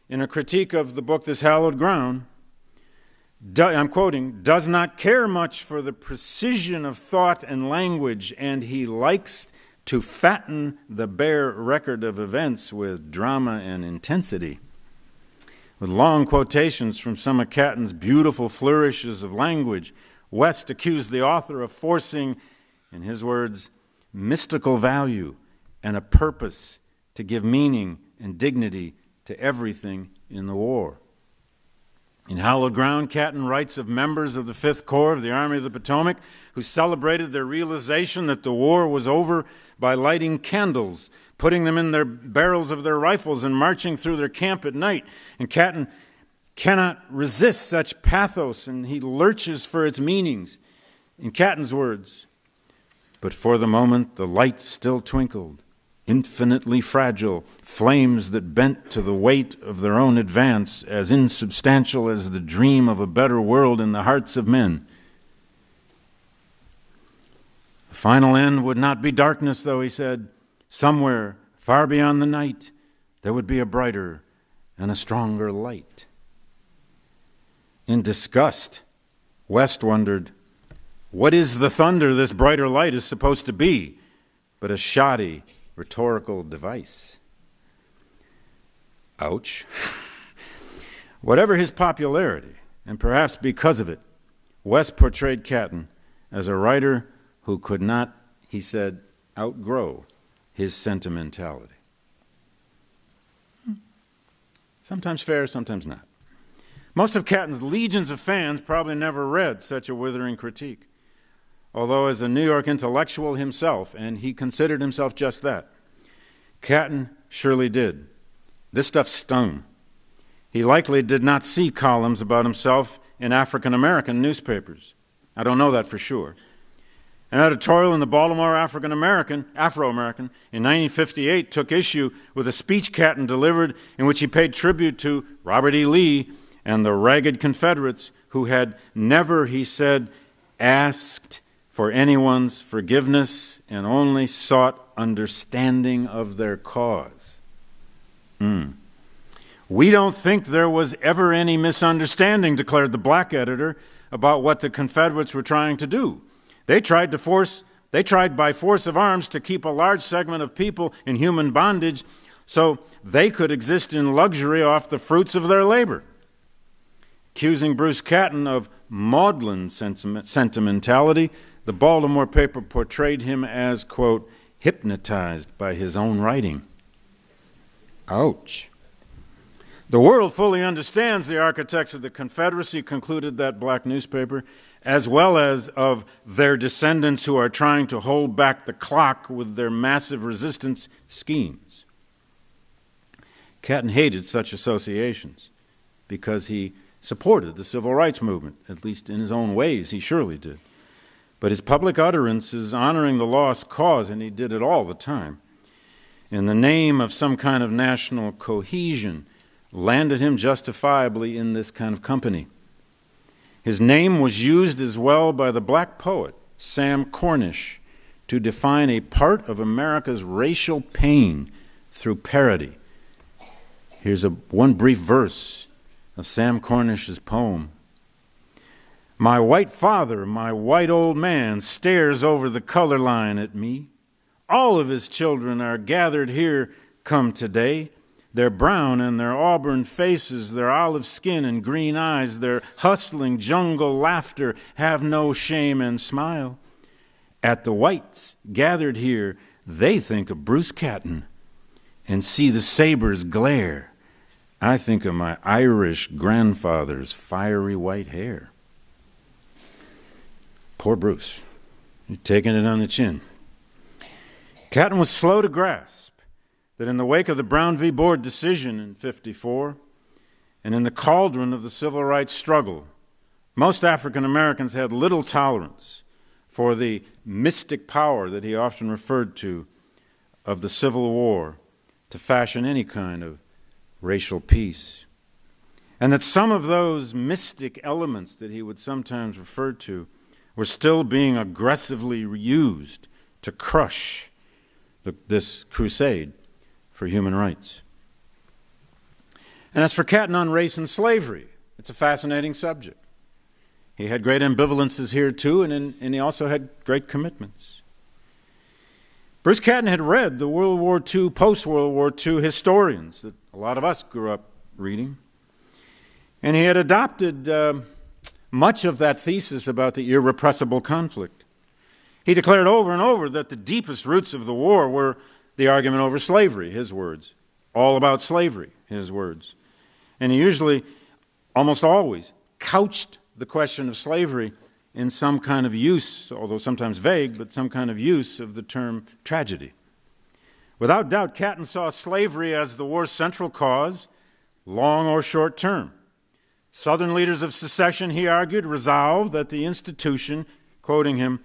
in a critique of the book This Hallowed Ground, I'm quoting, "does not care much for the precision of thought and language, and he likes to fatten the bare record of events with drama and intensity." With long quotations from some of Catton's beautiful flourishes of language, West accused the author of forcing, in his words, mystical value and a purpose to give meaning and dignity to everything in the war. In Hallowed Ground, Catton writes of members of the 5th Corps of the Army of the Potomac who celebrated their realization that the war was over by lighting candles, putting them in their barrels of their rifles, and marching through their camp at night. And Catton cannot resist such pathos, and he lurches for its meanings. In Catton's words, "But for the moment the lights still twinkled, infinitely fragile, flames that bent to the weight of their own advance, as insubstantial as the dream of a better world in the hearts of men." The final end would not be darkness, though, he said. Somewhere, far beyond the night, there would be a brighter and a stronger light. In disgust, West wondered, what is the thunder this brighter light is supposed to be but a shoddy rhetorical device? Ouch. Whatever his popularity, and perhaps because of it, West portrayed Catton as a writer who could not, he said, outgrow his sentimentality. Sometimes fair, sometimes not. Most of Catton's legions of fans probably never read such a withering critique, although as a New York intellectual himself, and he considered himself just that, Catton surely did. This stuff stung. He likely did not see columns about himself in African-American newspapers. I don't know that for sure. An editorial in the Baltimore Afro-American in 1958 took issue with a speech Catton delivered in which he paid tribute to Robert E. Lee and the ragged Confederates who had never, he said, asked for anyone's forgiveness and only sought understanding of their cause. We don't think there was ever any misunderstanding, declared the black editor, about what the Confederates were trying to do. They tried by force of arms to keep a large segment of people in human bondage so they could exist in luxury off the fruits of their labor. Accusing Bruce Catton of maudlin sentimentality, the Baltimore paper portrayed him as, quote, hypnotized by his own writing. Ouch. The world fully understands the architects of the Confederacy, concluded that black newspaper, as well as of their descendants who are trying to hold back the clock with their massive resistance schemes. Catton hated such associations because he supported the civil rights movement, at least in his own ways, he surely did. But his public utterances honoring the lost cause, and he did it all the time, in the name of some kind of national cohesion, landed him justifiably in this kind of company. His name was used as well by the black poet Sam Cornish to define a part of America's racial pain through parody. Here's one brief verse of Sam Cornish's poem. My white father, my white old man, stares over the color line at me. All of his children are gathered here come today. Their brown and their auburn faces, their olive skin and green eyes, their hustling jungle laughter have no shame and smile. At the whites gathered here, they think of Bruce Catton and see the sabers glare. I think of my Irish grandfather's fiery white hair. Poor Bruce, you're taking it on the chin. Catton was slow to grasp that in the wake of the Brown v. Board decision in '54 and in the cauldron of the civil rights struggle, most African Americans had little tolerance for the mystic power that he often referred to of the Civil War to fashion any kind of racial peace, and that some of those mystic elements that he would sometimes refer to were still being aggressively used to crush this crusade for human rights. And as for Catton on race and slavery, it's a fascinating subject. He had great ambivalences here too, and he also had great commitments. Bruce Catton had read the World War II, post-World War II historians that a lot of us grew up reading, and he had adopted much of that thesis about the irrepressible conflict. He declared over and over that the deepest roots of the war were the argument over slavery, his words, all about slavery, his words. And he usually, almost always, couched the question of slavery in some kind of use, although sometimes vague, but some kind of use of the term tragedy. Without doubt, Catton saw slavery as the war's central cause, long or short term. Southern leaders of secession, he argued, resolved that the institution, quoting him,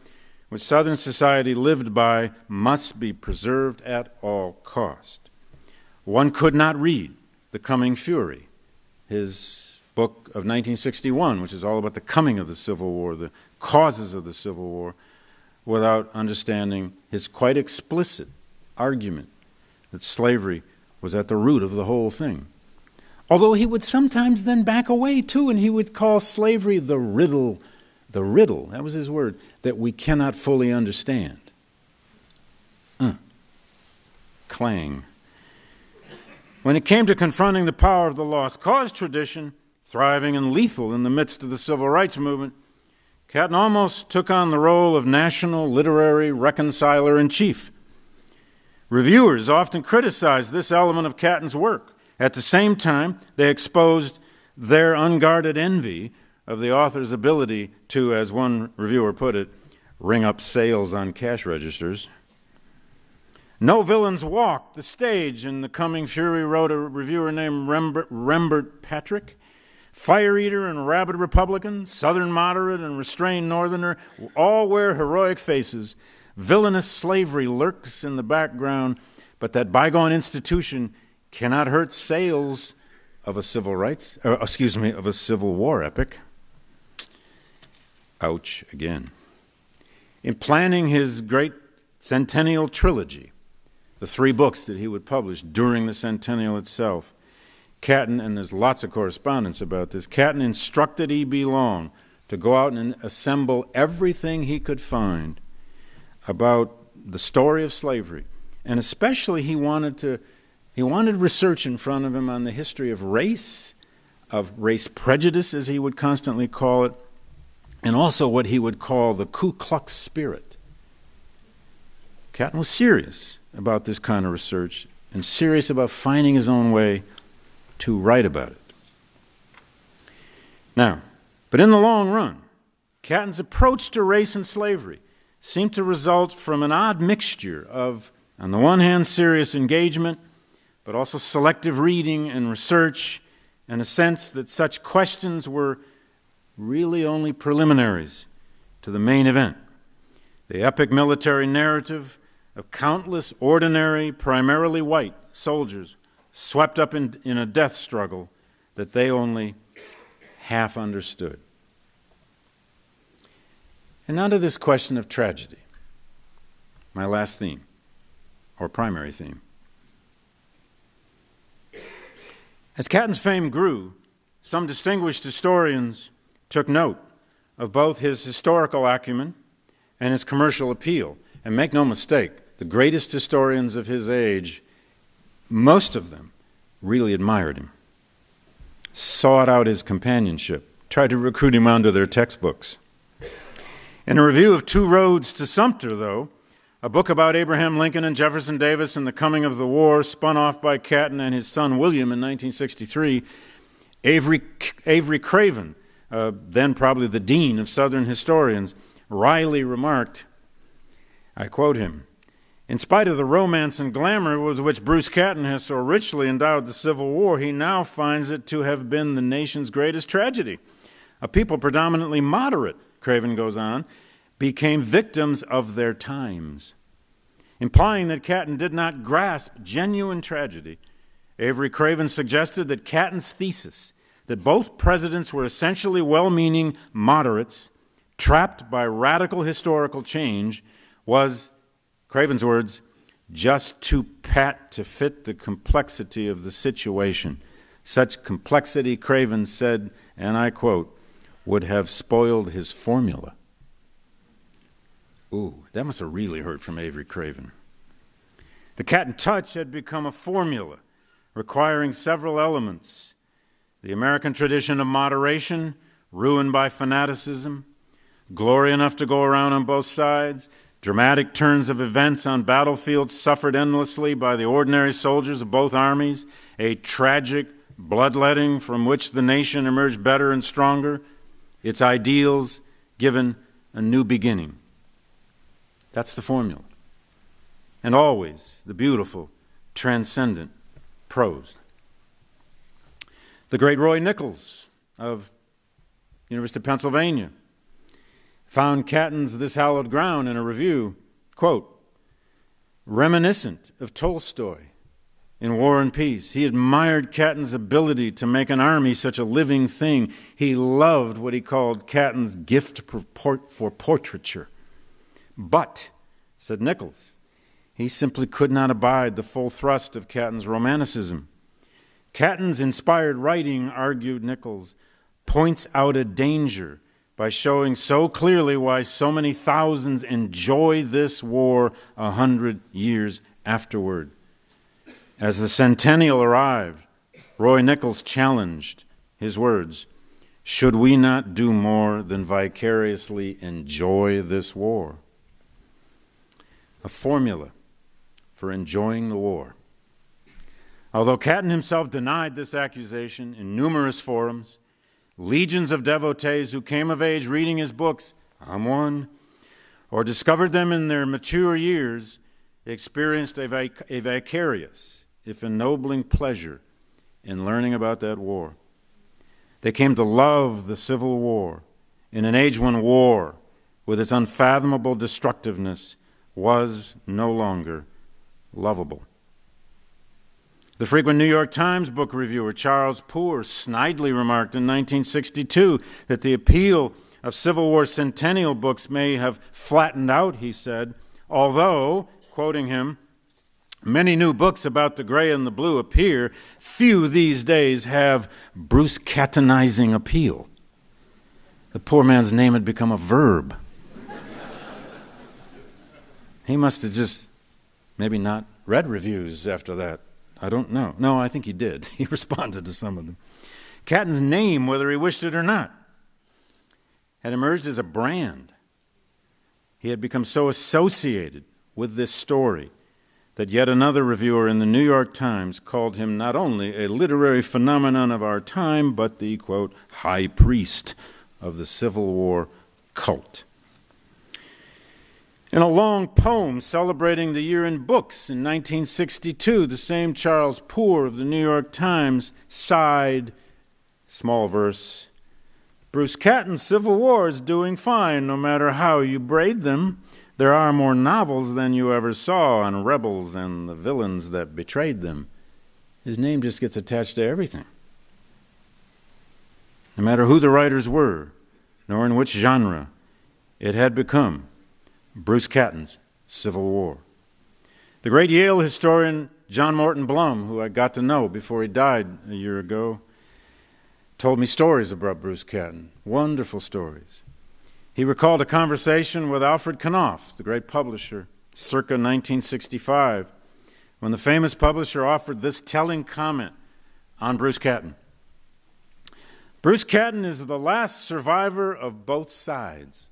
which Southern society lived by must be preserved at all cost. One could not read The Coming Fury, his book of 1961, which is all about the coming of the Civil War, the causes of the Civil War, without understanding his quite explicit argument that slavery was at the root of the whole thing. Although he would sometimes then back away too, and he would call slavery the riddle, that was his word, that we cannot fully understand. Clang. When it came to confronting the power of the lost cause tradition, thriving and lethal in the midst of the civil rights movement, Catton almost took on the role of national literary reconciler-in-chief. Reviewers often criticized this element of Catton's work. At the same time, they exposed their unguarded envy of the author's ability to, as one reviewer put it, ring up sales on cash registers. No villains walked the stage in The Coming Fury, wrote a reviewer named Rembert Patrick. Fire eater and rabid Republican, Southern moderate and restrained Northerner, all wear heroic faces. Villainous slavery lurks in the background, but that bygone institution cannot hurt sales of a Civil War epic. Ouch again. In planning his great centennial trilogy, the 3 books that he would publish during the centennial itself, Catton, and there's lots of correspondence about this, Catton instructed E.B. Long to go out and assemble everything he could find about the story of slavery. And especially he wanted research in front of him on the history of race prejudice, as he would constantly call it, and also what he would call the Ku Klux spirit. Catton was serious about this kind of research and serious about finding his own way to write about it. Now, but in the long run, Catton's approach to race and slavery seemed to result from an odd mixture of, on the one hand, serious engagement, but also selective reading and research, and a sense that such questions were really only preliminaries to the main event, the epic military narrative of countless ordinary, primarily white soldiers swept up in a death struggle that they only half understood. And now to this question of tragedy, my last theme, or primary theme. As Catton's fame grew, some distinguished historians took note of both his historical acumen and his commercial appeal. And make no mistake, the greatest historians of his age, most of them really admired him, sought out his companionship, tried to recruit him onto their textbooks. In a review of Two Roads to Sumter, though, a book about Abraham Lincoln and Jefferson Davis and the coming of the war, spun off by Catton and his son William in 1963, Avery Craven, then probably the dean of Southern historians, wryly remarked, I quote him, "In spite of the romance and glamour with which Bruce Catton has so richly endowed the Civil War, he now finds it to have been the nation's greatest tragedy. A people predominantly moderate," Craven goes on, "became victims of their times. Implying that Catton did not grasp genuine tragedy, Avery Craven suggested that Catton's thesis that both presidents were essentially well-meaning moderates trapped by radical historical change was, Craven's words, just too pat to fit the complexity of the situation. Such complexity, Craven said, and I quote, would have spoiled his formula. Ooh, that must have really hurt from Avery Craven. The Catton touch had become a formula requiring several elements: the American tradition of moderation, ruined by fanaticism, glory enough to go around on both sides, dramatic turns of events on battlefields suffered endlessly by the ordinary soldiers of both armies, a tragic bloodletting from which the nation emerged better and stronger, its ideals given a new beginning. That's the formula. And always the beautiful, transcendent prose. The great Roy Nichols of University of Pennsylvania found Catton's This Hallowed Ground in a review, quote, reminiscent of Tolstoy in War and Peace. He admired Catton's ability to make an army such a living thing. He loved what he called Catton's gift for portraiture. But, said Nichols, he simply could not abide the full thrust of Catton's romanticism. Catton's inspired writing, argued Nichols, points out a danger by showing so clearly why so many thousands enjoy this war 100 years afterward. As the centennial arrived, Roy Nichols challenged, his words, should we not do more than vicariously enjoy this war? A formula for enjoying the war. Although Catton himself denied this accusation in numerous forums, legions of devotees who came of age reading his books, I'm one, or discovered them in their mature years, experienced a vicarious, if ennobling pleasure in learning about that war. They came to love the Civil War in an age when war, with its unfathomable destructiveness, was no longer lovable. The frequent New York Times book reviewer Charles Poore snidely remarked in 1962 that the appeal of Civil War centennial books may have flattened out, he said, although, quoting him, many new books about the gray and the blue appear, few these days have Bruce Cattonizing appeal. The poor man's name had become a verb. He must have just maybe not read reviews after that. I don't know. No, I think he did. He responded to some of them. Catton's name, whether he wished it or not, had emerged as a brand. He had become so associated with this story that yet another reviewer in the New York Times called him not only a literary phenomenon of our time, but the, quote, high priest of the Civil War cult. In a long poem celebrating the year in books in 1962, the same Charles Poore of the New York Times sighed, small verse, Bruce Catton's Civil War is doing fine no matter how you braid them. There are more novels than you ever saw on rebels and the villains that betrayed them. His name just gets attached to everything. No matter who the writers were, nor in which genre, it had become Bruce Catton's Civil War. The great Yale historian John Morton Blum, who I got to know before he died a year ago, told me stories about Bruce Catton, wonderful stories. He recalled a conversation with Alfred Knopf, the great publisher, circa 1965, when the famous publisher offered this telling comment on Bruce Catton. Bruce Catton is the last survivor of both sides,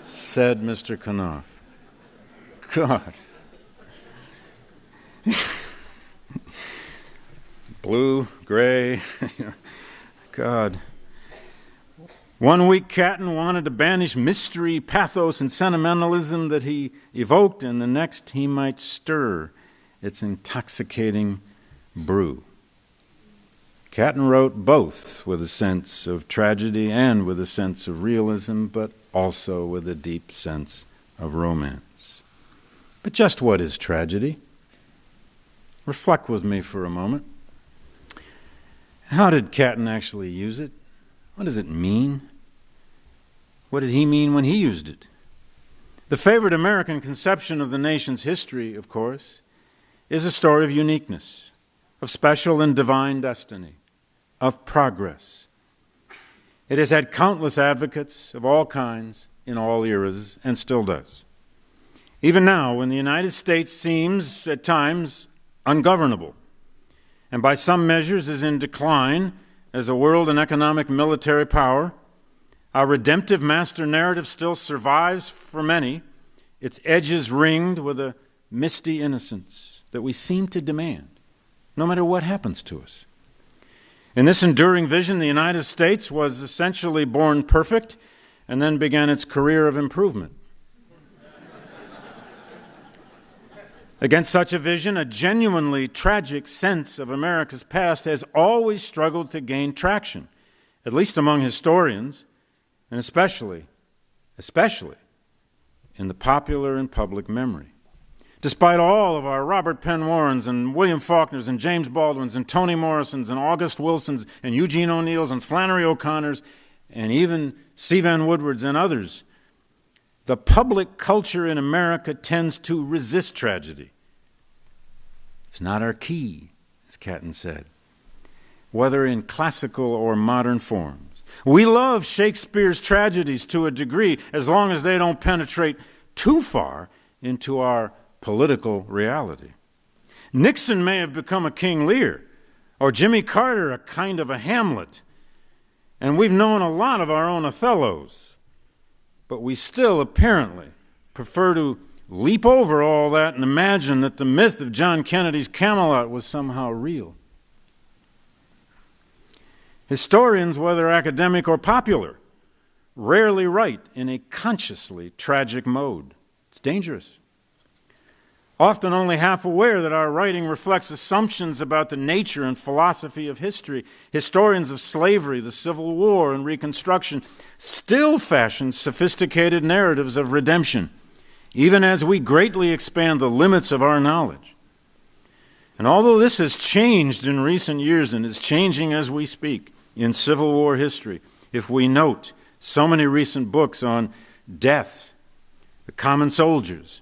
said Mr. Knopf. God. Blue, gray, God. One week Catton wanted to banish mystery, pathos, and sentimentalism that he evoked, and the next he might stir its intoxicating brew. Catton wrote both with a sense of tragedy and with a sense of realism, but also with a deep sense of romance. But just what is tragedy? Reflect with me for a moment. How did Catton actually use it? What does it mean? What did he mean when he used it? The favorite American conception of the nation's history, of course, is a story of uniqueness, of special and divine destiny, of progress. It has had countless advocates of all kinds in all eras, and still does. Even now, when the United States seems, at times, ungovernable, and by some measures is in decline as a world and economic military power, our redemptive master narrative still survives for many, its edges ringed with a misty innocence that we seem to demand, no matter what happens to us. In this enduring vision, the United States was essentially born perfect and then began its career of improvement. Against such a vision, a genuinely tragic sense of America's past has always struggled to gain traction, at least among historians, and especially in the popular and public memory. Despite all of our Robert Penn Warrens and William Faulkners and James Baldwins and Toni Morrisons and August Wilsons and Eugene O'Neills and Flannery O'Connors and even C. Vann Woodwards and others, the public culture in America tends to resist tragedy. It's not our key, as Catton said, whether in classical or modern forms. We love Shakespeare's tragedies to a degree as long as they don't penetrate too far into our political reality. Nixon may have become a King Lear, or Jimmy Carter a kind of a Hamlet, and we've known a lot of our own Othellos, but we still apparently prefer to leap over all that and imagine that the myth of John Kennedy's Camelot was somehow real. Historians, whether academic or popular, rarely write in a consciously tragic mode. It's dangerous. Often only half aware that our writing reflects assumptions about the nature and philosophy of history, historians of slavery, the Civil War, and Reconstruction still fashion sophisticated narratives of redemption, even as we greatly expand the limits of our knowledge. And although this has changed in recent years and is changing as we speak in Civil War history, if we note so many recent books on death, the common soldiers,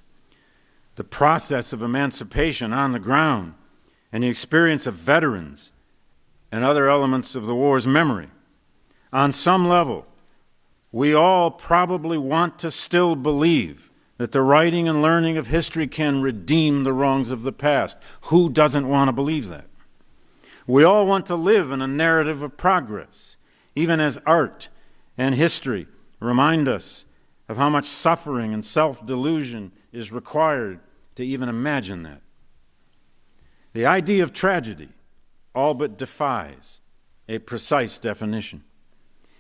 the process of emancipation on the ground, and the experience of veterans and other elements of the war's memory, on some level, we all probably want to still believe that the writing and learning of history can redeem the wrongs of the past. Who doesn't want to believe that? We all want to live in a narrative of progress, even as art and history remind us of how much suffering and self-delusion is required to even imagine that. The idea of tragedy all but defies a precise definition.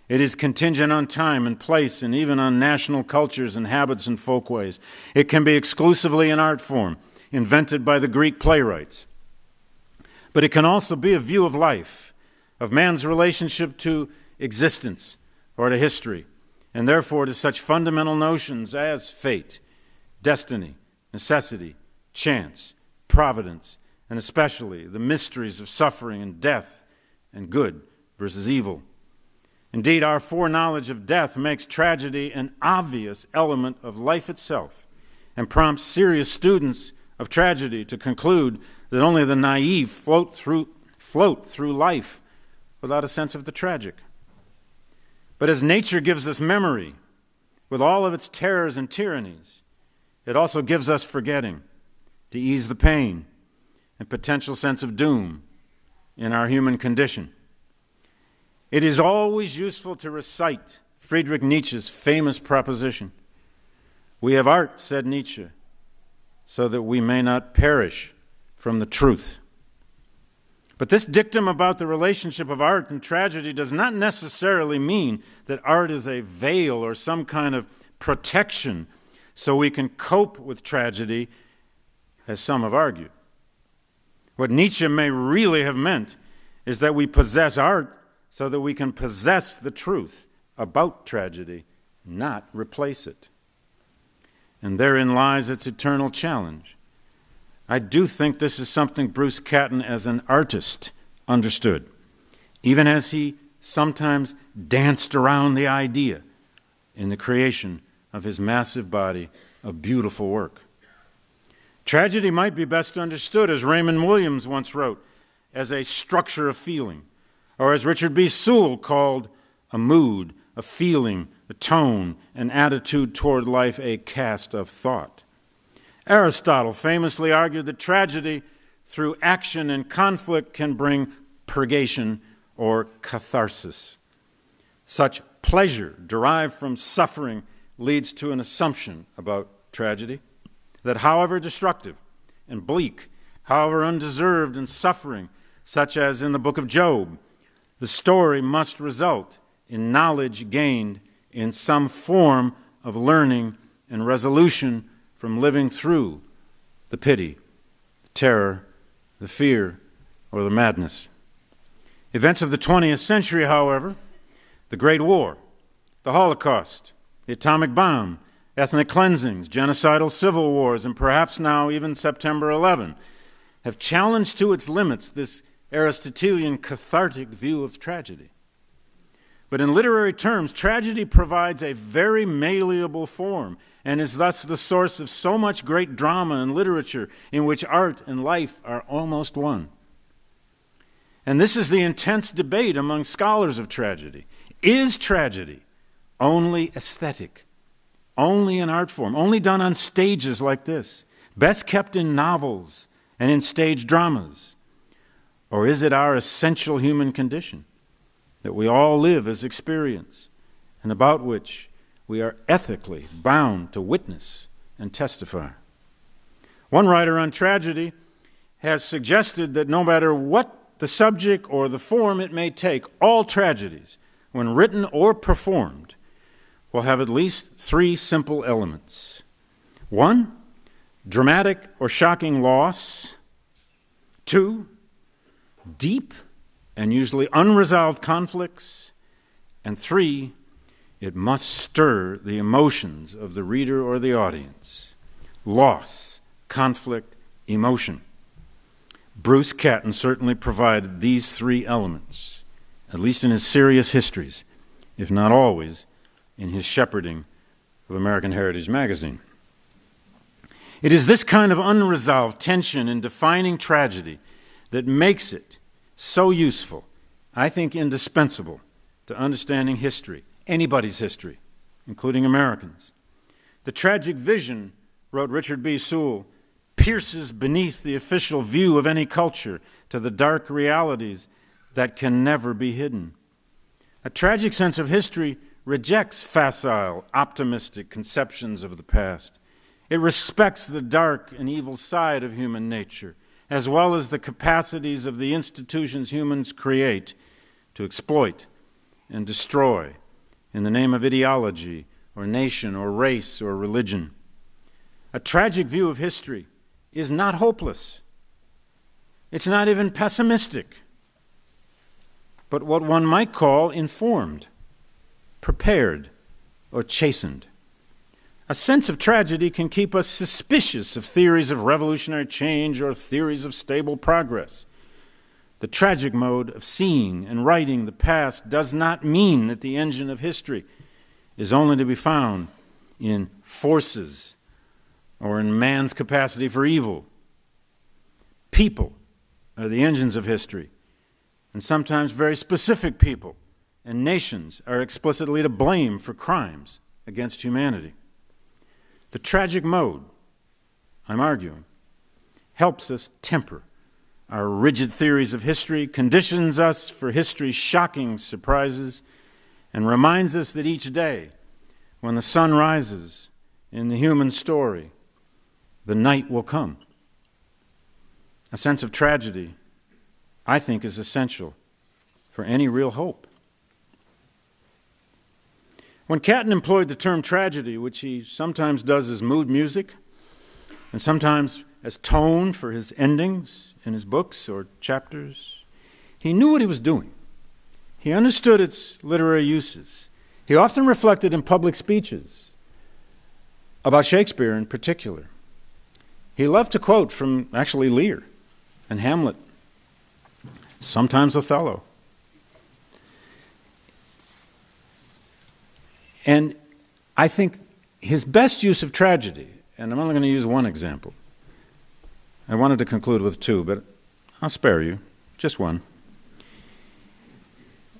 It is contingent on time and place and even on national cultures and habits and folkways. It can be exclusively an art form, invented by the Greek playwrights. But it can also be a view of life, of man's relationship to existence or to history, and therefore to such fundamental notions as fate, destiny, necessity, chance, providence, and especially the mysteries of suffering and death and good versus evil. Indeed, our foreknowledge of death makes tragedy an obvious element of life itself and prompts serious students of tragedy to conclude that only the naive float through life without a sense of the tragic. But as nature gives us memory with all of its terrors and tyrannies, it also gives us forgetting to ease the pain and potential sense of doom in our human condition. It is always useful to recite Friedrich Nietzsche's famous proposition. We have art, said Nietzsche, so that we may not perish from the truth. But this dictum about the relationship of art and tragedy does not necessarily mean that art is a veil or some kind of protection so we can cope with tragedy, as some have argued. What Nietzsche may really have meant is that we possess art so that we can possess the truth about tragedy, not replace it. and therein lies its eternal challenge. I do think this is something Bruce Catton, as an artist, understood, even as he sometimes danced around the idea in the creation of his massive body of beautiful work. Tragedy might be best understood, as Raymond Williams once wrote, as a structure of feeling, or as Richard B. Sewell called a mood, a feeling, a tone, an attitude toward life, a cast of thought. Aristotle famously argued that tragedy, through action and conflict, can bring purgation or catharsis. Such pleasure derived from suffering leads to an assumption about tragedy, that however destructive and bleak, however undeserved and suffering, such as in the book of Job, the story must result in knowledge gained in some form of learning and resolution from living through the pity, the terror, the fear, or the madness. Events of the 20th century, however, the Great War, the Holocaust, the atomic bomb, ethnic cleansings, genocidal civil wars, and perhaps now even September 11, have challenged to its limits this Aristotelian cathartic view of tragedy. But in literary terms, tragedy provides a very malleable form and is thus the source of so much great drama and literature in which art and life are almost one. And this is the intense debate among scholars of tragedy. Is tragedy only aesthetic, only an art form, only done on stages like this, best kept in novels and in stage dramas? Or is it our essential human condition that we all live as experience and about which we are ethically bound to witness and testify? One writer on tragedy has suggested that no matter what the subject or the form it may take, all tragedies, when written or performed, will have at least three simple elements. One, dramatic or shocking loss. Two, deep and usually unresolved conflicts. And three, it must stir the emotions of the reader or the audience. Loss, conflict, emotion. Bruce Catton certainly provided these three elements, at least in his serious histories, if not always in his shepherding of American Heritage magazine. It is this kind of unresolved tension in defining tragedy that makes it so useful, I think indispensable, to understanding history, anybody's history, including Americans. The tragic vision, wrote Richard B. Sewell, pierces beneath the official view of any culture to the dark realities that can never be hidden. A tragic sense of history rejects facile, optimistic conceptions of the past. It respects the dark and evil side of human nature, as well as the capacities of the institutions humans create to exploit and destroy in the name of ideology or nation or race or religion. A tragic view of history is not hopeless. It's not even pessimistic, but what one might call informed, prepared, or chastened. A sense of tragedy can keep us suspicious of theories of revolutionary change or theories of stable progress. The tragic mode of seeing and writing the past does not mean that the engine of history is only to be found in forces or in man's capacity for evil. People are the engines of history, and sometimes very specific people and nations are explicitly to blame for crimes against humanity. The tragic mode, I'm arguing, helps us temper our rigid theories of history, conditions us for history's shocking surprises, and reminds us that each day, when the sun rises in the human story, the night will come. A sense of tragedy, I think, is essential for any real hope. When Catton employed the term tragedy, which he sometimes does as mood music and sometimes as tone for his endings in his books or chapters, he knew what he was doing. He understood its literary uses. He often reflected in public speeches about Shakespeare in particular. He loved to quote from actually Lear and Hamlet, sometimes Othello. And I think his best use of tragedy, and I'm only going to use one example. I wanted to conclude with two, but I'll spare you, just one.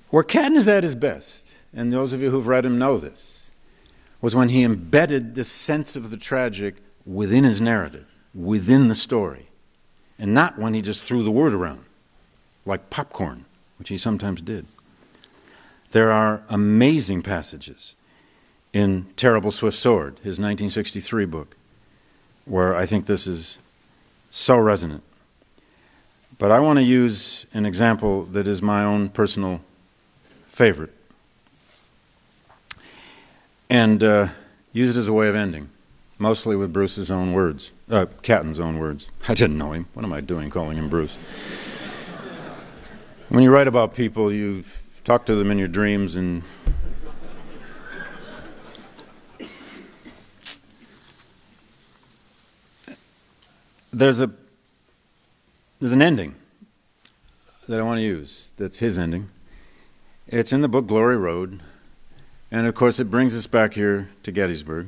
Where Catton is at his best, and those of you who've read him know this, was when he embedded the sense of the tragic within his narrative, within the story, and not when he just threw the word around, like popcorn, which he sometimes did. There are amazing passages in Terrible Swift Sword, his 1963 book, where I think this is so resonant. But I want to use an example that is my own personal favorite and use it as a way of ending, mostly with Bruce's own words, Catton's own words. I didn't know him. What am I doing calling him Bruce? When you write about people, you talk to them in your dreams, and there's an ending that I want to use. That's his ending. It's in the book Glory Road, and of course it brings us back here to Gettysburg.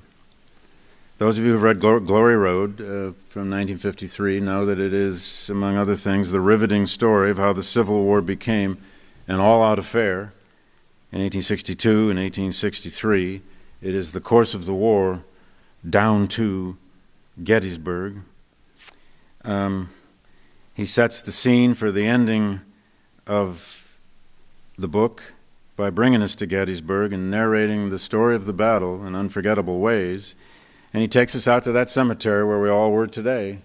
Those of you who've read Glory Road from 1953 know that it is, among other things, the riveting story of how the Civil War became an all-out affair in 1862 and 1863. It is the course of the war down to Gettysburg. He sets the scene for the ending of the book by bringing us to Gettysburg and narrating the story of the battle in unforgettable ways. And he takes us out to that cemetery where we all were today.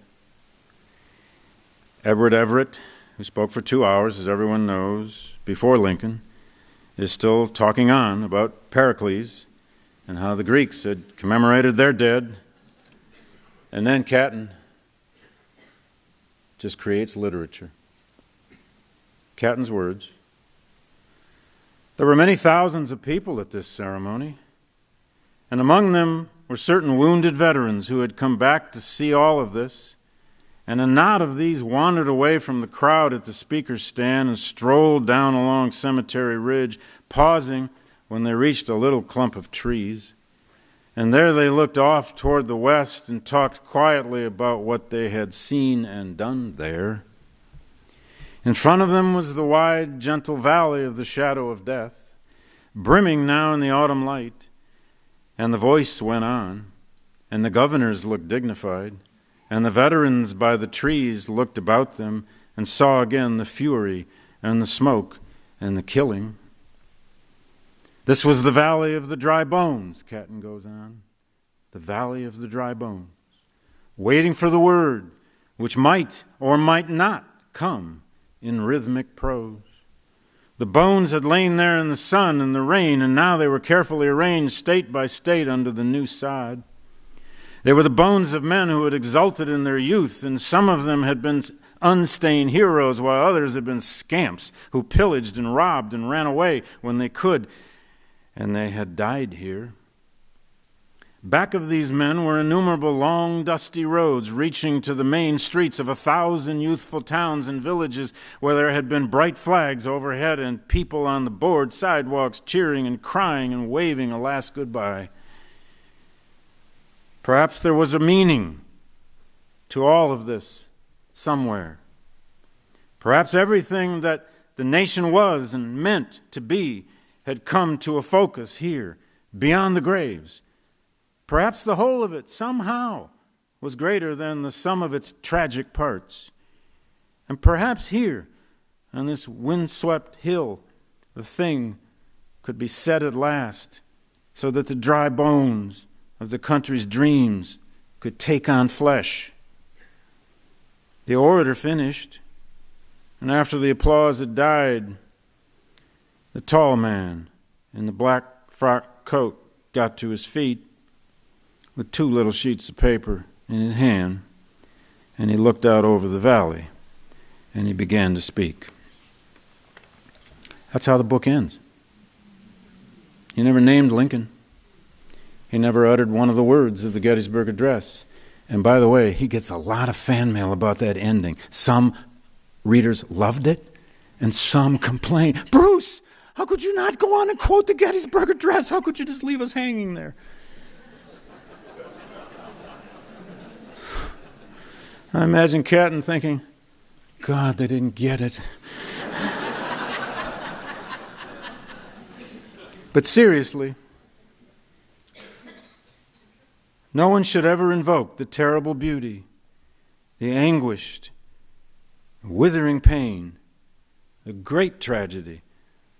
Edward Everett, who spoke for 2 hours, as everyone knows, before Lincoln, is still talking on about Pericles and how the Greeks had commemorated their dead. And then Catton just creates literature. Catton's words. There were many thousands of people at this ceremony, and among them were certain wounded veterans who had come back to see all of this, and a knot of these wandered away from the crowd at the speaker's stand and strolled down along Cemetery Ridge, pausing when they reached a little clump of trees. And there they looked off toward the west and talked quietly about what they had seen and done there. In front of them was the wide, gentle valley of the shadow of death, brimming now in the autumn light. And the voice went on, and the governors looked dignified, and the veterans by the trees looked about them and saw again the fury and the smoke and the killing. This was the valley of the dry bones, Catton goes on, the valley of the dry bones, waiting for the word which might or might not come in rhythmic prose. The bones had lain there in the sun and the rain, and now they were carefully arranged state by state under the new sod. They were the bones of men who had exulted in their youth, and some of them had been unstained heroes, while others had been scamps who pillaged and robbed and ran away when they could, and they had died here. Back of these men were innumerable long, dusty roads reaching to the main streets of 1,000 youthful towns and villages where there had been bright flags overhead and people on the board sidewalks cheering and crying and waving a last goodbye. Perhaps there was a meaning to all of this somewhere. Perhaps everything that the nation was and meant to be had come to a focus here, beyond the graves. Perhaps the whole of it somehow was greater than the sum of its tragic parts. And perhaps here, on this windswept hill, the thing could be said at last, so that the dry bones of the country's dreams could take on flesh. The orator finished, and after the applause had died, the tall man in the black frock coat got to his feet with 2 little sheets of paper in his hand, and he looked out over the valley, and he began to speak. That's how the book ends. He never named Lincoln. He never uttered one of the words of the Gettysburg Address. And by the way, he gets a lot of fan mail about that ending. Some readers loved it, and some complained, "Bruce, how could you not go on and quote the Gettysburg Address? How could you just leave us hanging there?" I imagine Catton thinking, "God, they didn't get it." But seriously, no one should ever invoke the terrible beauty, the anguished, withering pain, the great tragedy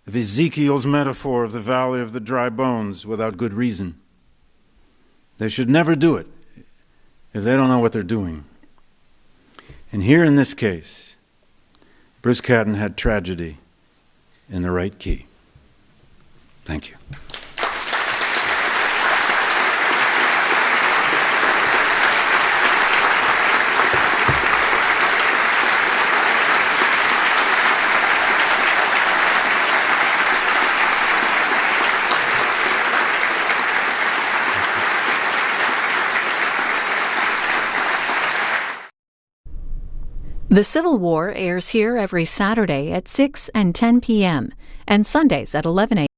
of Ezekiel's metaphor of the valley of the dry bones without good reason. They should never do it if they don't know what they're doing. And here in this case, Bruce Catton had tragedy in the right key. Thank you. The Civil War airs here every Saturday at 6 and 10 p.m. and Sundays at 11 a.m.